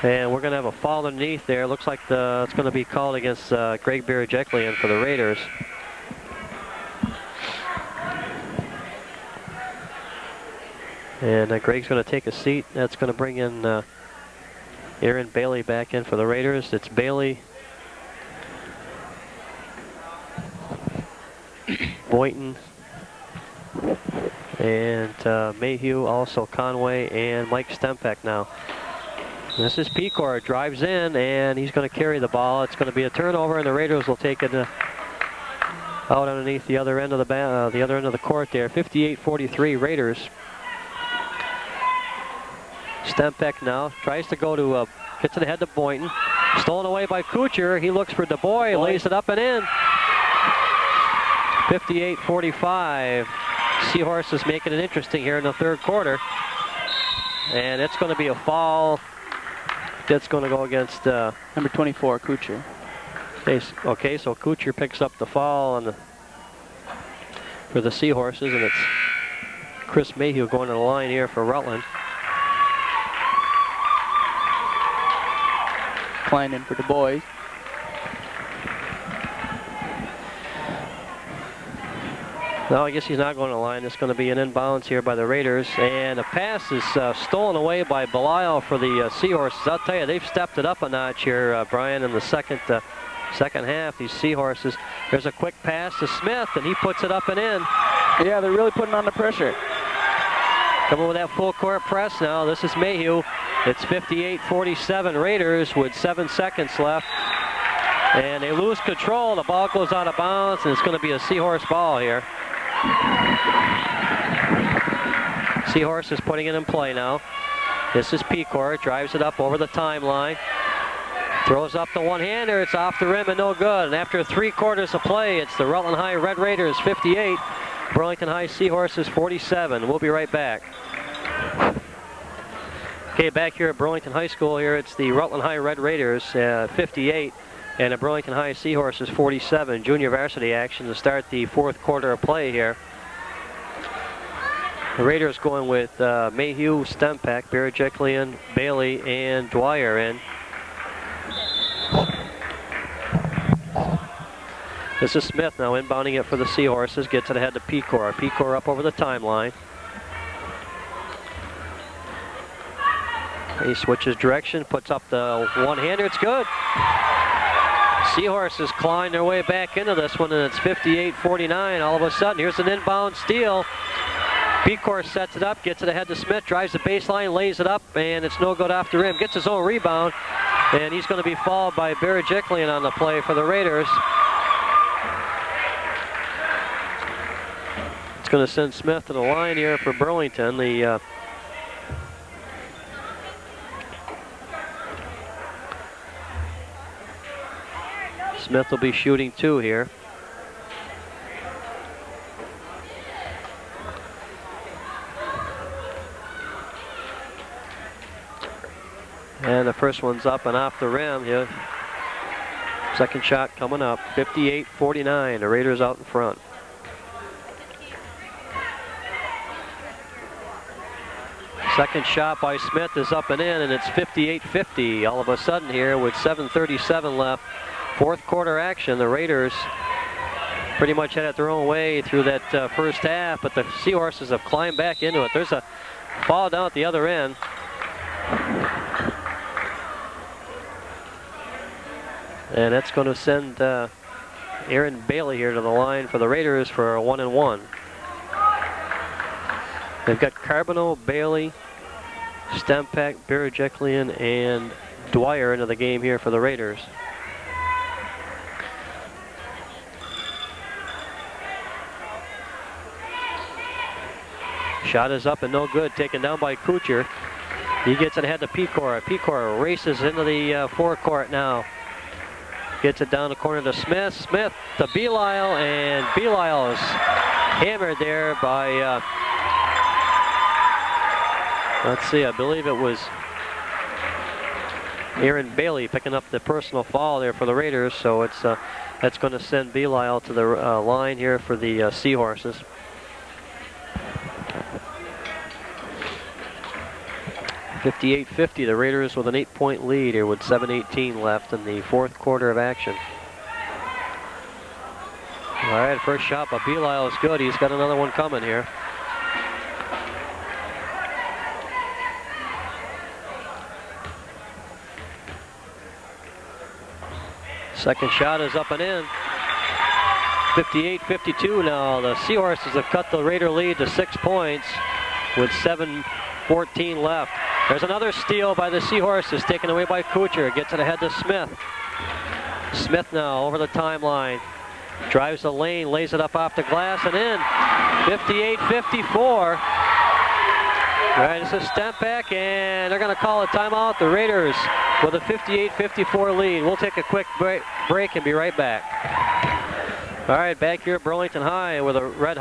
And we're going to have a fall underneath there. Looks like it's going to be called against Greg Birjiklian for the Raiders. And Greg's going to take a seat. That's going to bring in Aaron Bailey back in for the Raiders. It's Bailey, Boynton, and Mayhew, also Conway, and Mike Stempeck now. This is Pecor, drives in, and he's going to carry the ball. It's going to be a turnover, and the Raiders will take it out underneath the other end of the court there. 58-43 Raiders. Stempeck now tries to go to gets it ahead to Boynton. Stolen away by Kuchar. He looks for DuBois, lays it up and in. 58-45. Seahorses making it interesting here in the third quarter. And it's going to be a foul. That's going to go against number 24, Kuchar. Okay, so Kuchar picks up the foul for the Seahorses, and it's Chris Mayhew going to the line here for Rutland. Klein in for DuBois. No, I guess he's not going to the line. It's going to be an inbounds here by the Raiders. And the pass is stolen away by Belial for the Seahorses. I'll tell you, they've stepped it up a notch here, Brian, in the second second half, these Seahorses. There's a quick pass to Smith, and he puts it up and in. Yeah, they're really putting on the pressure. Coming with that full court press now. This is Mayhew. It's 58-47 Raiders with 7 seconds left. And they lose control. The ball goes out of bounds, and it's going to be a Seahorse ball here. Seahorse is putting it in play now. This is Pecor. Drives it up over the timeline. Throws up the one-hander. It's off the rim and no good. And after 3 quarters of play, it's the Rutland High Red Raiders 58. Burlington High Seahorses 47. We'll be right back. Okay, back here at Burlington High School here, it's the Rutland High Red Raiders 58 and the Burlington High Seahorses 47. Junior varsity action to start the 4th quarter of play here. The Raiders going with Mayhew, Stempak, Barajeklian, Bailey, and Dwyer in. This is Smith now inbounding it for the Seahorses. Gets it ahead to Pecor. Pecor up over the timeline. He switches direction, puts up the one-hander. It's good. Seahorses clawing their way back into this one, and it's 58-49. All of a sudden, here's an inbound steal. Pecor sets it up, gets it ahead to Smith, drives the baseline, lays it up, and it's no good off the rim. Gets his own rebound, and he's going to be fouled by Barajeklian on the play for the Raiders. It's going to send Smith to the line here for Burlington. Smith will be shooting 2 here. And the first one's up and off the rim here. Second shot coming up. 58-49. The Raiders out in front. Second shot by Smith is up and in, and it's 58-50. All of a sudden here with 7:37 left. 4th quarter action. The Raiders pretty much had it their own way through that first half, but the Seahorses have climbed back into it. There's a fall down at the other end. And that's going to send Aaron Bailey here to the line for the Raiders for a 1-and-1. They've got Carboneau, Bailey, Stempak, Barajeklian, and Dwyer into the game here for the Raiders. Shot is up and no good, taken down by Kuchar. He gets it ahead to Pecor. Pecor races into the forecourt now. Gets it down the corner to Smith. Smith to Belisle, and Belisle is hammered there by, let's see, I believe it was Aaron Bailey picking up the personal foul there for the Raiders. So it's that's going to send Belisle to the line here for the Seahorses. 58-50, the Raiders with an 8-point lead here with 7:18 left in the 4th quarter of action. All right, first shot by Belisle is good. He's got another one coming here. Second shot is up and in. 58-52 now. The Seahorses have cut the Raider lead to 6 points with 7:14 left. There's another steal by the Seahorses, taken away by Kuchar. Gets it ahead to Smith. Smith now over the timeline. Drives the lane, lays it up off the glass and in. 58-54. All right, this is Stempak, and they're going to call a timeout. The Raiders with a 58-54 lead. We'll take a quick break and be right back. All right, back here at Burlington High with a Red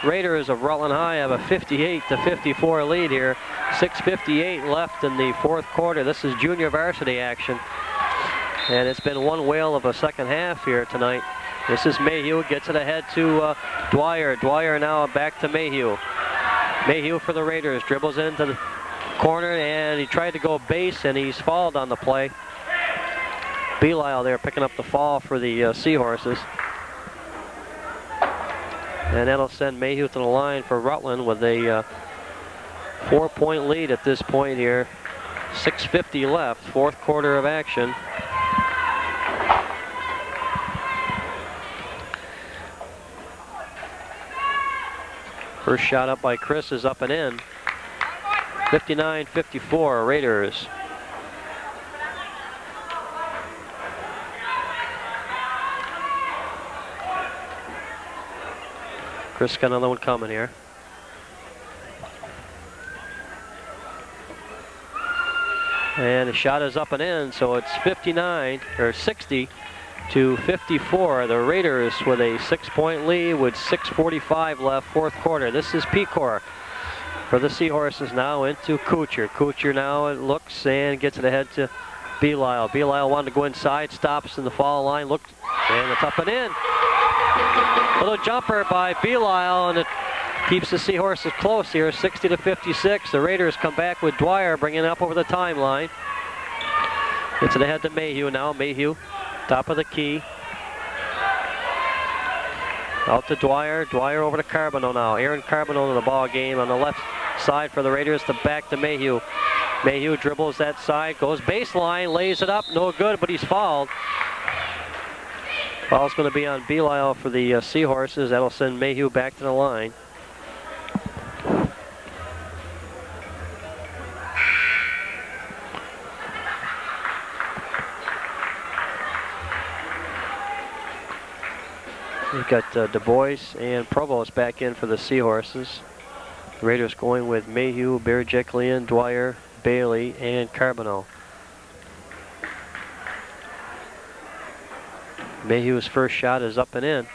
Raiders of Rutland High have a 58-54 lead here. 6:58 left in the 4th quarter. This is junior varsity action, and it's been one whale of a second half here tonight. This is Mayhew, gets it ahead to Dwyer. Dwyer now back to Mayhew. Mayhew for the Raiders, dribbles into the corner, and he tried to go base, and he's fouled on the play. Belisle there picking up the fall for the Seahorses. And that'll send Mayhew to the line for Rutland with a 4-point lead at this point here. 6:50 left, 4th quarter of action. First shot up by Chris is up and in. 59-54 Raiders. Chris got another one coming here. And the shot is up and in, so it's 60 to 54. The Raiders with a 6-point lead with 6:45 left, fourth quarter. This is Pecor for the Seahorses now into Kuchar. Kuchar now looks and gets it ahead to Belisle. Belisle wanted to go inside, stops in the foul line, looked, and it's up and in. Little jumper by Belisle, and it keeps the Seahorses close here, 60 to 56. The Raiders come back with Dwyer bringing it up over the timeline. Gets it ahead to Mayhew now. Mayhew, top of the key. Out to Dwyer. Dwyer over to Carboneau now. Aaron Carboneau in the ball game on the left side for the Raiders. To back to Mayhew. Mayhew dribbles that side, goes baseline, lays it up. No good, but he's fouled. Foul's going to be on Belisle for the Seahorses. That'll send Mayhew back to the line. We've got Du Bois and Provost back in for the Seahorses. The Raiders going with Mayhew, Berejiklian, Dwyer, Bailey, and Carboneau. Mayhew's first shot is up and in.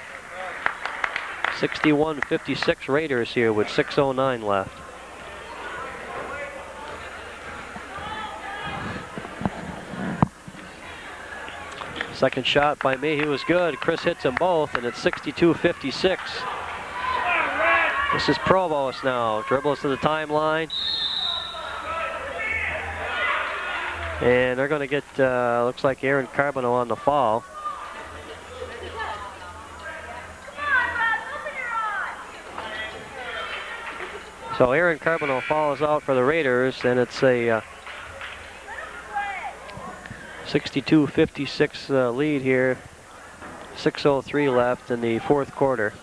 61-56 Raiders here with 6:09 left. Second shot by Mayhew is good. Chris hits them both, and it's 62-56. This is Provost now. Dribbles to the timeline. And they're going to get, looks like Aaron Carboneau on the foul. So Aaron Carboneau falls out for the Raiders, and it's a 62-56 lead here. 6:03 left in the fourth quarter.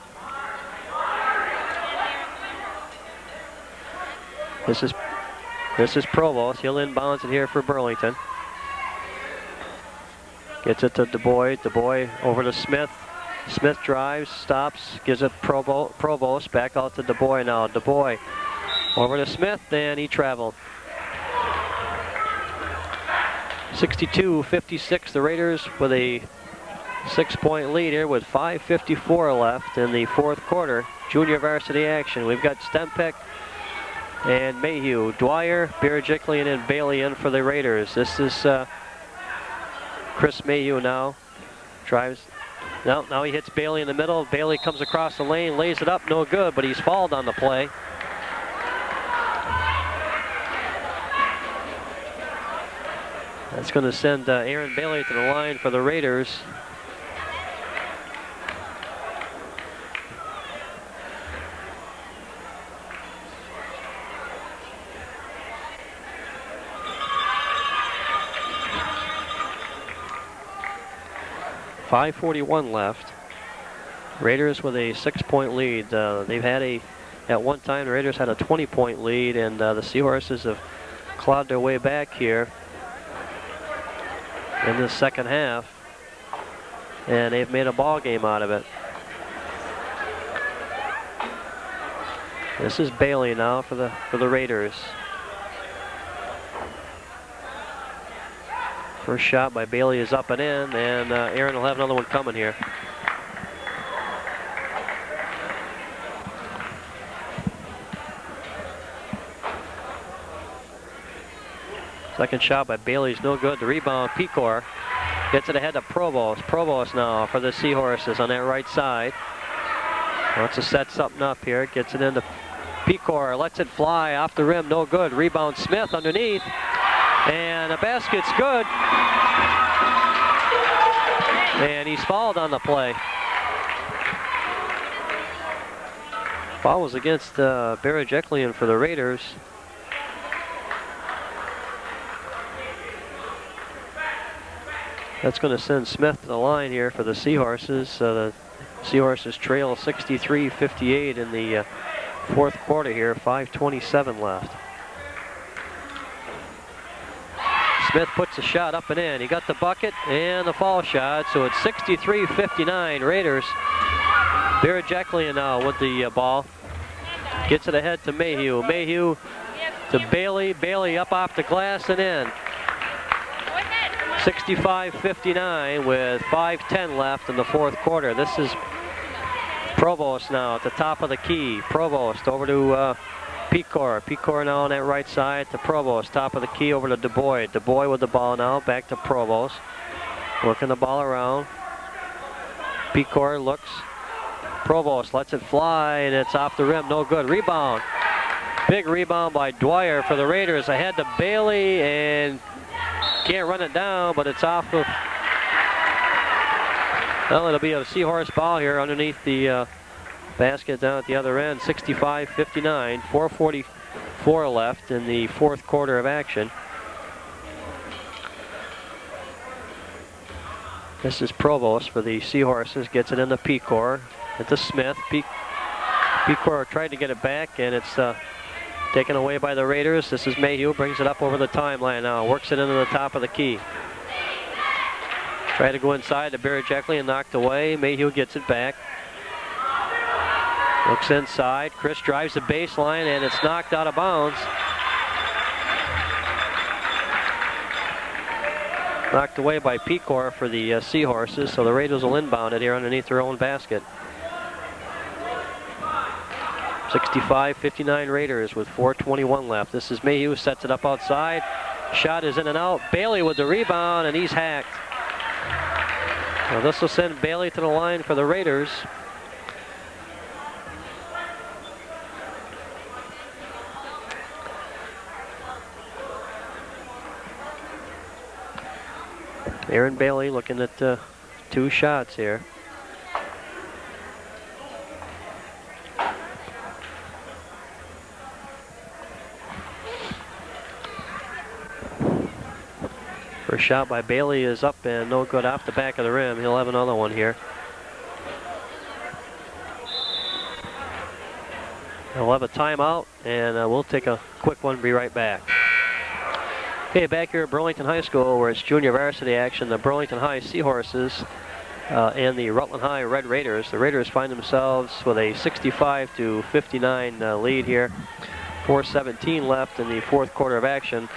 This is Provost. He'll inbounds it here for Burlington. Gets it to Du Bois. Du Bois over to Smith. Smith drives, stops, gives it Provost. Back out to Du Bois now. Du Bois over to Smith, and he traveled. 62-56, the Raiders with a 6-point lead here with 5:54 left in the fourth quarter. Junior varsity action. We've got Stempeck and Mayhew, Dwyer, Berejiklian, and Bailey in for the Raiders. This is Chris Mayhew now. Drives. Now he hits Bailey in the middle. Bailey comes across the lane, lays it up, no good, but he's fouled on the play. That's going to send Aaron Bailey to the line for the Raiders. .541 left. Raiders with a 6-point lead. They've had at one time the Raiders had a 20-point lead, and the Seahorses have clawed their way back here in the second half, and they've made a ball game out of it. This is Bailey now for the Raiders. First shot by Bailey is up and in, and Aaron will have another one coming here. Second shot by Bailey is no good. The rebound, Pecor gets it ahead to Provost. Provost now for the Seahorses on that right side. Wants to set something up here. Gets it into Pecor. Lets it fly off the rim. No good. Rebound Smith underneath. And the basket's good. And he's fouled on the play. Foul was against Berejiklian for the Raiders. That's going to send Smith to the line here for the Seahorses. The Seahorses trail 63-58 in the fourth quarter here, 5:27 left. Smith puts a shot up and in. He got the bucket and the foul shot, so it's 63-59 Raiders. Birajeklian now with the ball. Gets it ahead to Mayhew. Mayhew to Bailey. Bailey up off the glass and in. 65-59 with 5:10 left in the fourth quarter. This is Provost now at the top of the key. Provost over to Pecor. Pecor now on that right side to Provost. Top of the key over to DuBois. DuBois with the ball now. Back to Provost. Working the ball around. Pecor looks. Provost lets it fly, and it's off the rim. No good. Rebound. Big rebound by Dwyer for the Raiders. Ahead to Bailey, and can't run it down, but it's off of... Well, it'll be a Seahorse ball here underneath the basket down at the other end. 65-59. 4:44 left in the fourth quarter of action. This is Provost for the Seahorses. Gets it into Pecor. Into Smith. Pecor tried to get it back, and it's taken away by the Raiders. This is Mayhew. Brings it up over the timeline now. Works it into the top of the key. Tried to go inside to Birajeklian, knocked away. Mayhew gets it back. Looks inside. Chris drives the baseline, and it's knocked out of bounds. Knocked away by Pecor for the Seahorses, so the Raiders will inbound it here underneath their own basket. 65-59 Raiders with 4:21 left. This is Mayhew, sets it up outside. Shot is in and out. Bailey with the rebound, and he's hacked. Well, this will send Bailey to the line for the Raiders. Aaron Bailey looking at two shots here. First shot by Bailey is up and no good off the back of the rim. He'll have another one here. We'll have a timeout, and we'll take a quick one, be right back. Okay, back here at Burlington High School where it's junior varsity action. The Burlington High Seahorses and the Rutland High Red Raiders. The Raiders find themselves with a 65-59 lead here. 4:17 left in the fourth quarter of action.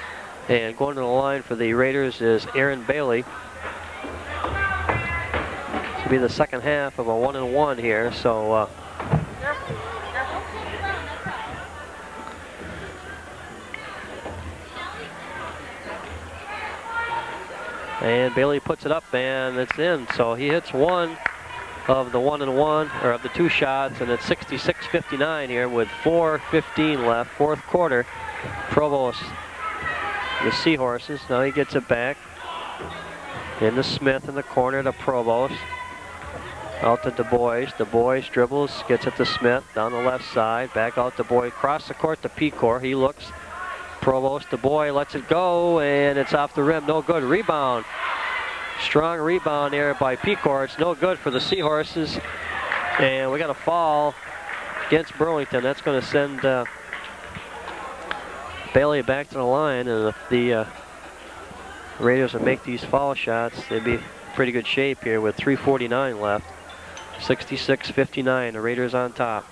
And going to the line for the Raiders is Aaron Bailey. This will be the second half of a 1-1 here. So and Bailey puts it up and it's in. So he hits one of the 1-1, or of the two shots, and it's 66-59 here with 4:15 left, fourth quarter. Provost, the Seahorses. Now he gets it back. Into Smith in the corner to Provost. Out to DuBois. DuBois dribbles, gets it to Smith down the left side. Back out to DuBois. Across the court to Pecor. He looks. Provost, DuBois lets it go, and it's off the rim. No good. Rebound. Strong rebound there by Pecor. It's no good for the Seahorses. And we got a foul against Burlington. That's going to send Bailey back to the line, and if the Raiders would make these foul shots, they'd be in pretty good shape here with 3:49 left. 66-59, the Raiders on top.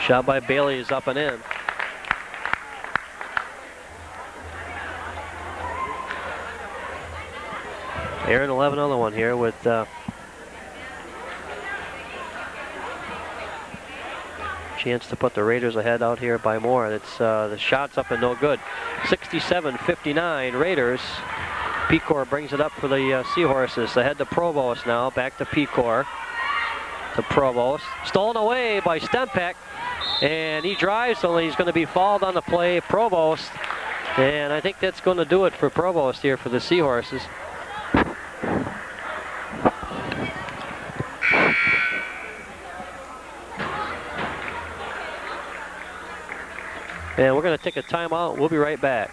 Shot by Bailey is up and in. Aaron will have another one here with chance to put the Raiders ahead out here by more. It's the shot's up and no good. 67-59 Raiders. Pecor brings it up for the Seahorses. Ahead to Provost now. Back to Pecor. To Provost. Stolen away by Stempek. And he drives, only he's going to be fouled on the play. Provost. And I think that's going to do it for Provost here for the Seahorses. And we're going to take a timeout. We'll be right back.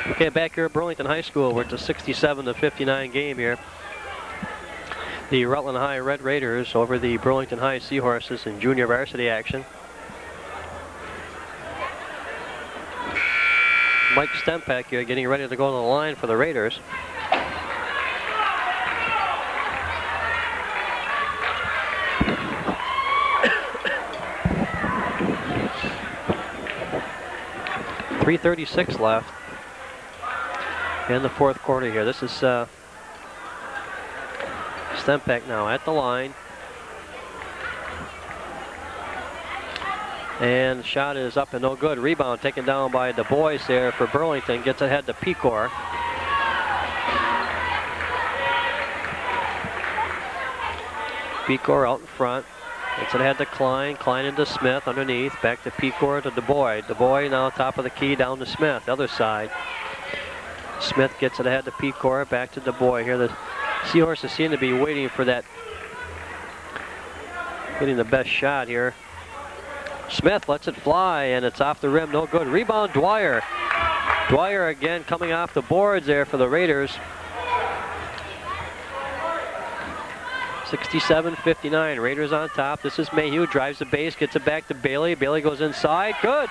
Okay, back here at Burlington High School, we're at the 67-59 game here. The Rutland High Red Raiders over the Burlington High Seahorses in junior varsity action. Mike Stempak here getting ready to go to the line for the Raiders. .336 left in the fourth quarter here. This is Stempak now at the line. And the shot is up and no good. Rebound taken down by Du Bois there for Burlington. Gets ahead to Pecor. Pecor out in front. Gets it ahead to Klein. Klein into Smith underneath. Back to Pecor to Du Bois. Du Bois now top of the key down to Smith. Other side. Smith gets it ahead to Pecor. Back to Du Bois. Here the Seahorses seem to be waiting for that. Getting the best shot here. Smith lets it fly, and it's off the rim, no good. Rebound, Dwyer. Dwyer again coming off the boards there for the Raiders. 67-59, Raiders on top. This is Mayhew, drives the base, gets it back to Bailey. Bailey goes inside, good.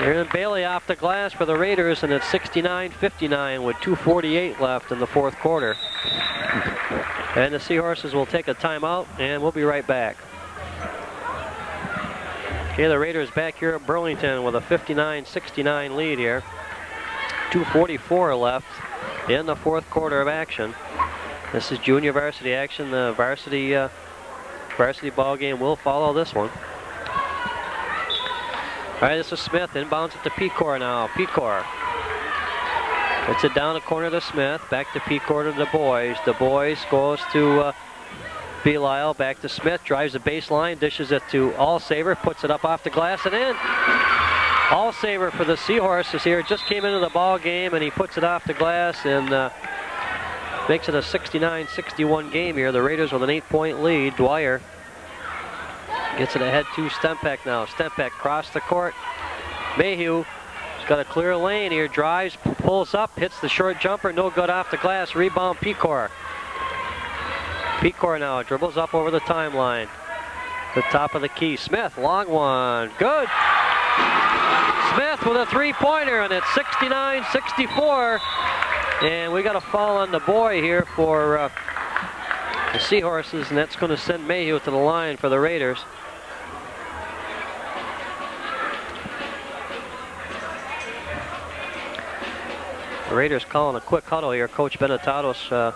Aaron Bailey off the glass for the Raiders, and it's 69-59 with 2:48 left in the fourth quarter. And the Seahorses will take a timeout, and we'll be right back. Okay, the Raiders back here at Burlington with a 59-69 lead here. 2:44 left in the fourth quarter of action. This is junior varsity action. The varsity ball game will follow this one. All right, this is Smith. Inbounds it to Pecor now. Pecor. Puts it down the corner to Smith. Back to Pecor to Du Bois. Du Bois goes to Belisle, back to Smith, drives the baseline, dishes it to Allsaver, puts it up off the glass and in. Allsaver for the Seahorses here, just came into the ball game and he puts it off the glass and makes it a 69-61 game here. The Raiders with an 8-point lead. Dwyer gets it ahead to Stempak now. Stempak across the court. Mayhew has got a clear lane here, drives, pulls up, hits the short jumper, no good off the glass. Rebound Pecor. Pecor now dribbles up over the timeline. The top of the key. Smith, long one. Good. Smith with a three-pointer, and it's 69-64. And we got a foul on the boy here for the Seahorses, and that's going to send Mayhew to the line for the Raiders. The Raiders calling a quick huddle here. Coach Benetatos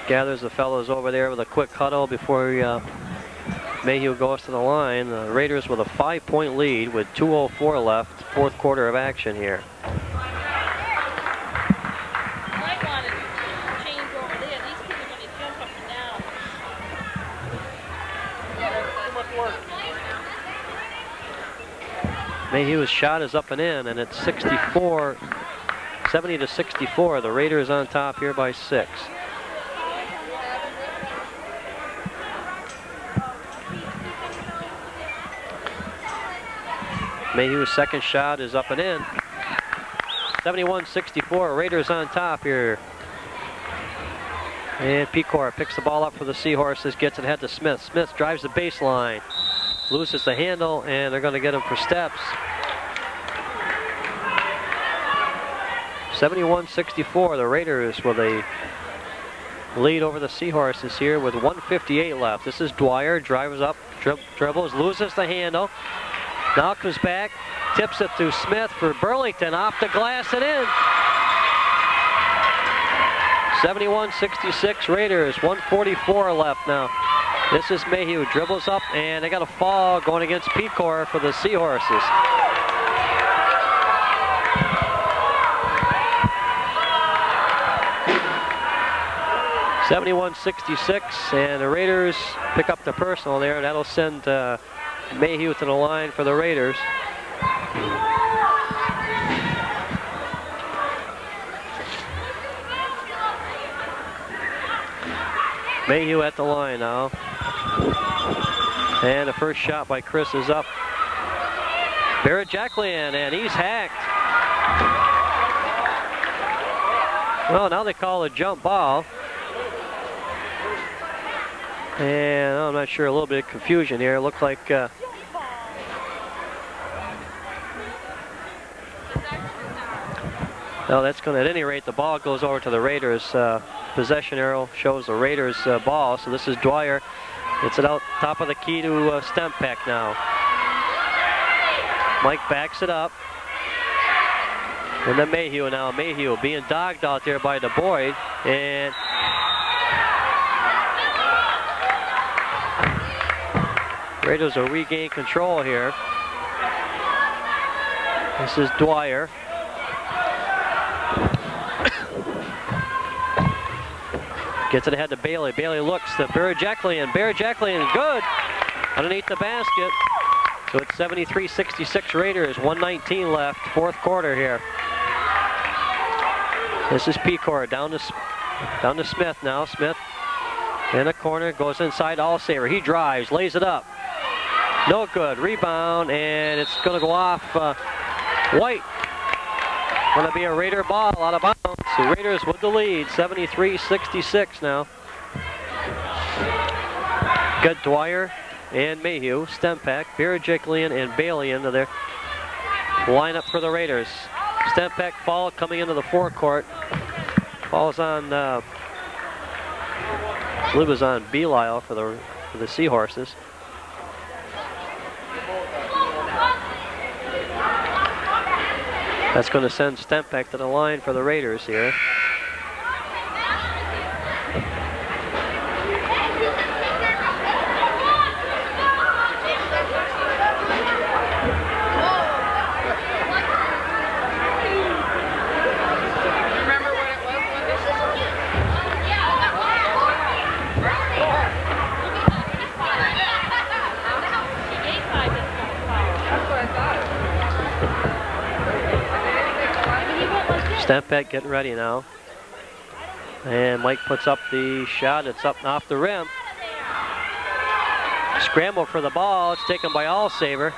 gathers the fellows over there with a quick huddle before Mayhew goes to the line. The Raiders with a 5-point lead with 2:04 left, fourth quarter of action here. Mayhew's shot is up and in, and it's 70-64. The Raiders on top here by 6. Mayhew's second shot is up and in. 71-64, Raiders on top here. And Pecor picks the ball up for the Seahorses, gets it ahead to Smith. Smith drives the baseline, loses the handle, and they're going to get him for steps. 71-64, the Raiders with a lead over the Seahorses here with 1:58 left. This is Dwyer, drives up, dribbles, loses the handle. Now comes back, tips it to Smith for Burlington, off the glass and in. 71-66 Raiders, 1:44 left now. This is Mayhew, dribbles up, and they got a fall going against Pecor for the Seahorses. (71-66), and the Raiders pick up the personal there. That'll send Mayhew to the line for the Raiders. Mayhew at the line now. And the first shot by Chris is up. Barrett-Jacqueline, and he's hacked. Well, now they call a jump ball. And I'm not sure, a little bit of confusion here. It looked like well, that's going to, at any rate, the ball goes over to the Raiders. Possession arrow shows the Raiders ball. So this is Dwyer. Gets it out top of the key to Stempeck now. Mike backs it up. And then Mayhew now. Mayhew being dogged out there by DeBoyd. And Raiders will regain control here. This is Dwyer. Gets it ahead to Bailey. Bailey looks to Barrett-Jacqueline. Barrett-Jacqueline, good. Underneath the basket. So it's 73-66 Raiders. 1:19 left. Fourth quarter here. This is Pecor down to Smith now. Smith in the corner, goes inside Allsaver. He drives, lays it up. No good. Rebound, and it's going to go off White. Going to be a Raider ball out of bounds. The Raiders with the lead, 73-66 now. Good. Dwyer and Mayhew, Stempeck, Barrett-Jacqueline, and Bailey into their lineup for the Raiders. Stempeck ball coming into the forecourt. Ball's on, I believe it was on Belisle for the Seahorses. That's going to send Stempeck to the line for the Raiders here. Stempeck getting ready now. And Mike puts up the shot. It's up and off the rim. Scramble for the ball. It's taken by Allsaver.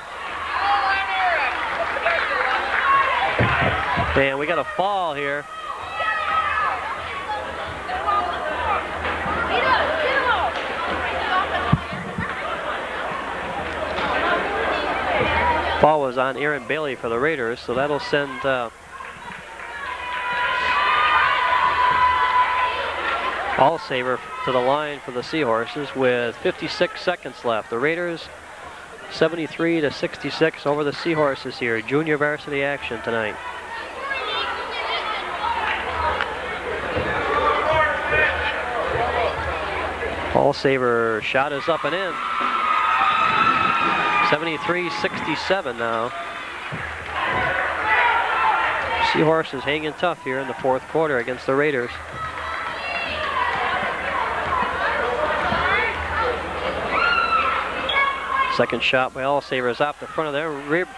And we got a fall here. Ball was on Aaron Bailey for the Raiders, so that'll send Allsaver to the line for the Seahorses with 56 seconds left. The Raiders 73-66 over the Seahorses here. Junior varsity action tonight. Allsaver shot is up and in. 73-67 now. Seahorses hanging tough here in the fourth quarter against the Raiders. Second shot by Allsaver is off the front of there.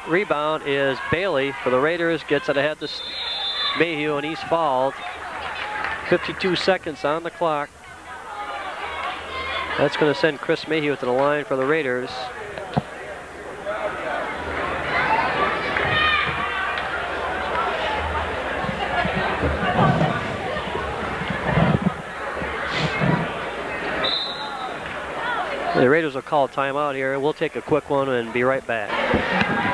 Rebound is Bailey for the Raiders. Gets it ahead to Mayhew, and he's fouled. 52 seconds on the clock. That's going to send Chris Mayhew to the line for the Raiders. The Raiders will call a timeout here. We'll take a quick one and be right back.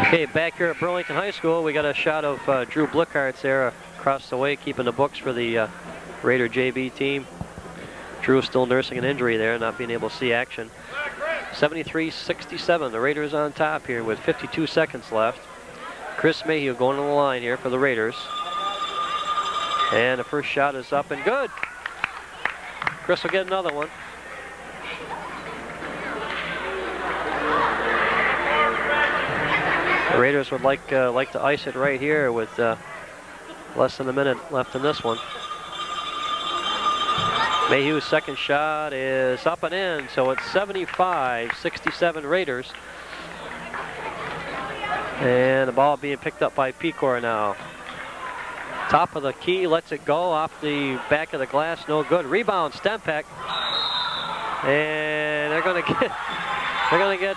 Okay, back here at Burlington High School, we got a shot of Drew Blickhart's there across the way, keeping the books for the Raider JV team. Drew still nursing an injury there, not being able to see action. 73-67, the Raiders on top here with 52 seconds left. Chris Mayhew going on the line here for the Raiders. And the first shot is up and good. Chris will get another one. The Raiders would like to ice it right here with less than a minute left in this one. Mayhew's second shot is up and in, so it's 75-67 Raiders. And the ball being picked up by Pecor now. Top of the key, lets it go off the back of the glass, no good. Rebound, Stempeck. And they're going to get They're going to get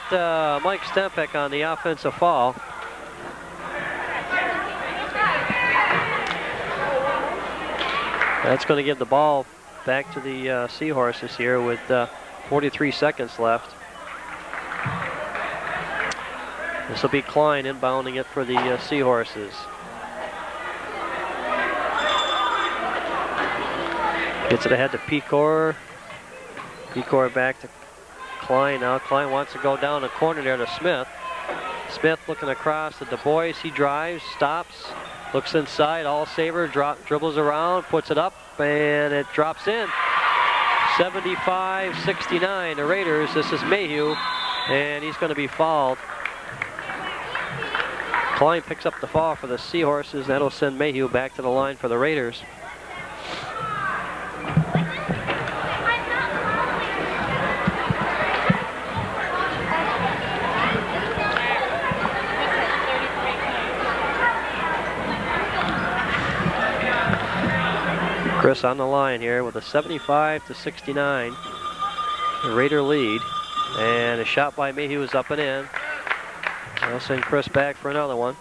Mike Stempek on the offensive foul. That's going to give the ball back to the Seahorses here with 43 seconds left. This will be Klein inbounding it for the Seahorses. Gets it ahead to Pecor. Pecor back to Klein now. Klein wants to go down the corner there to Smith. Smith looking across to Du Bois. He drives, stops, looks inside. All-Saver dribbles around, puts it up, and it drops in. 75-69, the Raiders. This is Mayhew, and he's going to be fouled. Klein picks up the foul for the Seahorses. That'll send Mayhew back to the line for the Raiders. Chris on the line here with a 75-69 Raider lead, and a shot by Mayhew is up and in. I'll send Chris back for another one.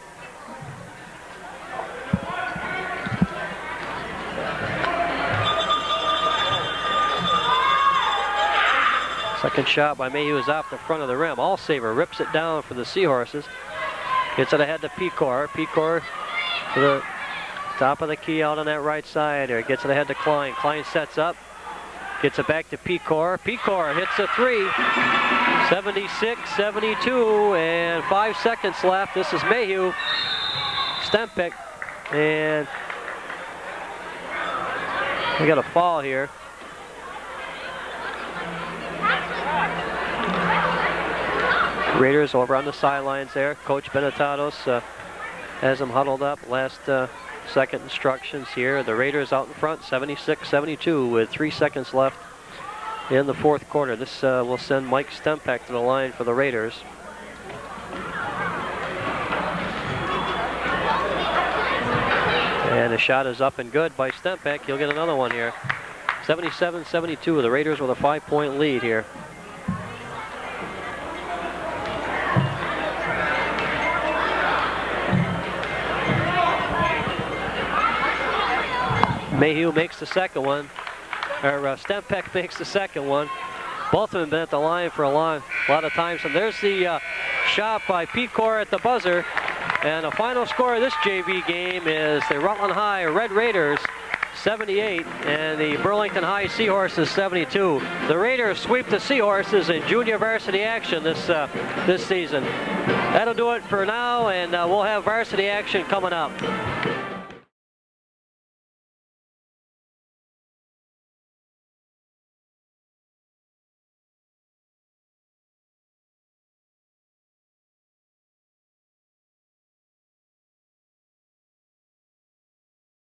Second shot by Mayhew is off the front of the rim. All-Saver rips it down for the Seahorses. Gets it ahead to Pecor. Pecor to the top of the key out on that right side there. Gets it ahead to Klein. Klein sets up. Gets it back to Pecor. Pecor hits a three. 76-72 and 5 seconds left. This is Mayhew. Stempek. And we got a foul here. Raiders over on the sidelines there. Coach Benetatos has them huddled up. Last second instructions here. The Raiders out in front, 76-72 with 3 seconds left in the fourth quarter. This will send Mike Stempek to the line for the Raiders. And the shot is up and good by Stempek. He'll get another one here. 77-72, the Raiders with a 5-point lead here. Mayhew makes the second one, or Stempek makes the second one. Both of them been at the line for a lot of times. And there's the shot by Pecor at the buzzer. And the final score of this JV game is the Rutland High Red Raiders 78 and the Burlington High Seahorses 72. The Raiders sweep the Seahorses in junior varsity action this season. That'll do it for now, and we'll have varsity action coming up.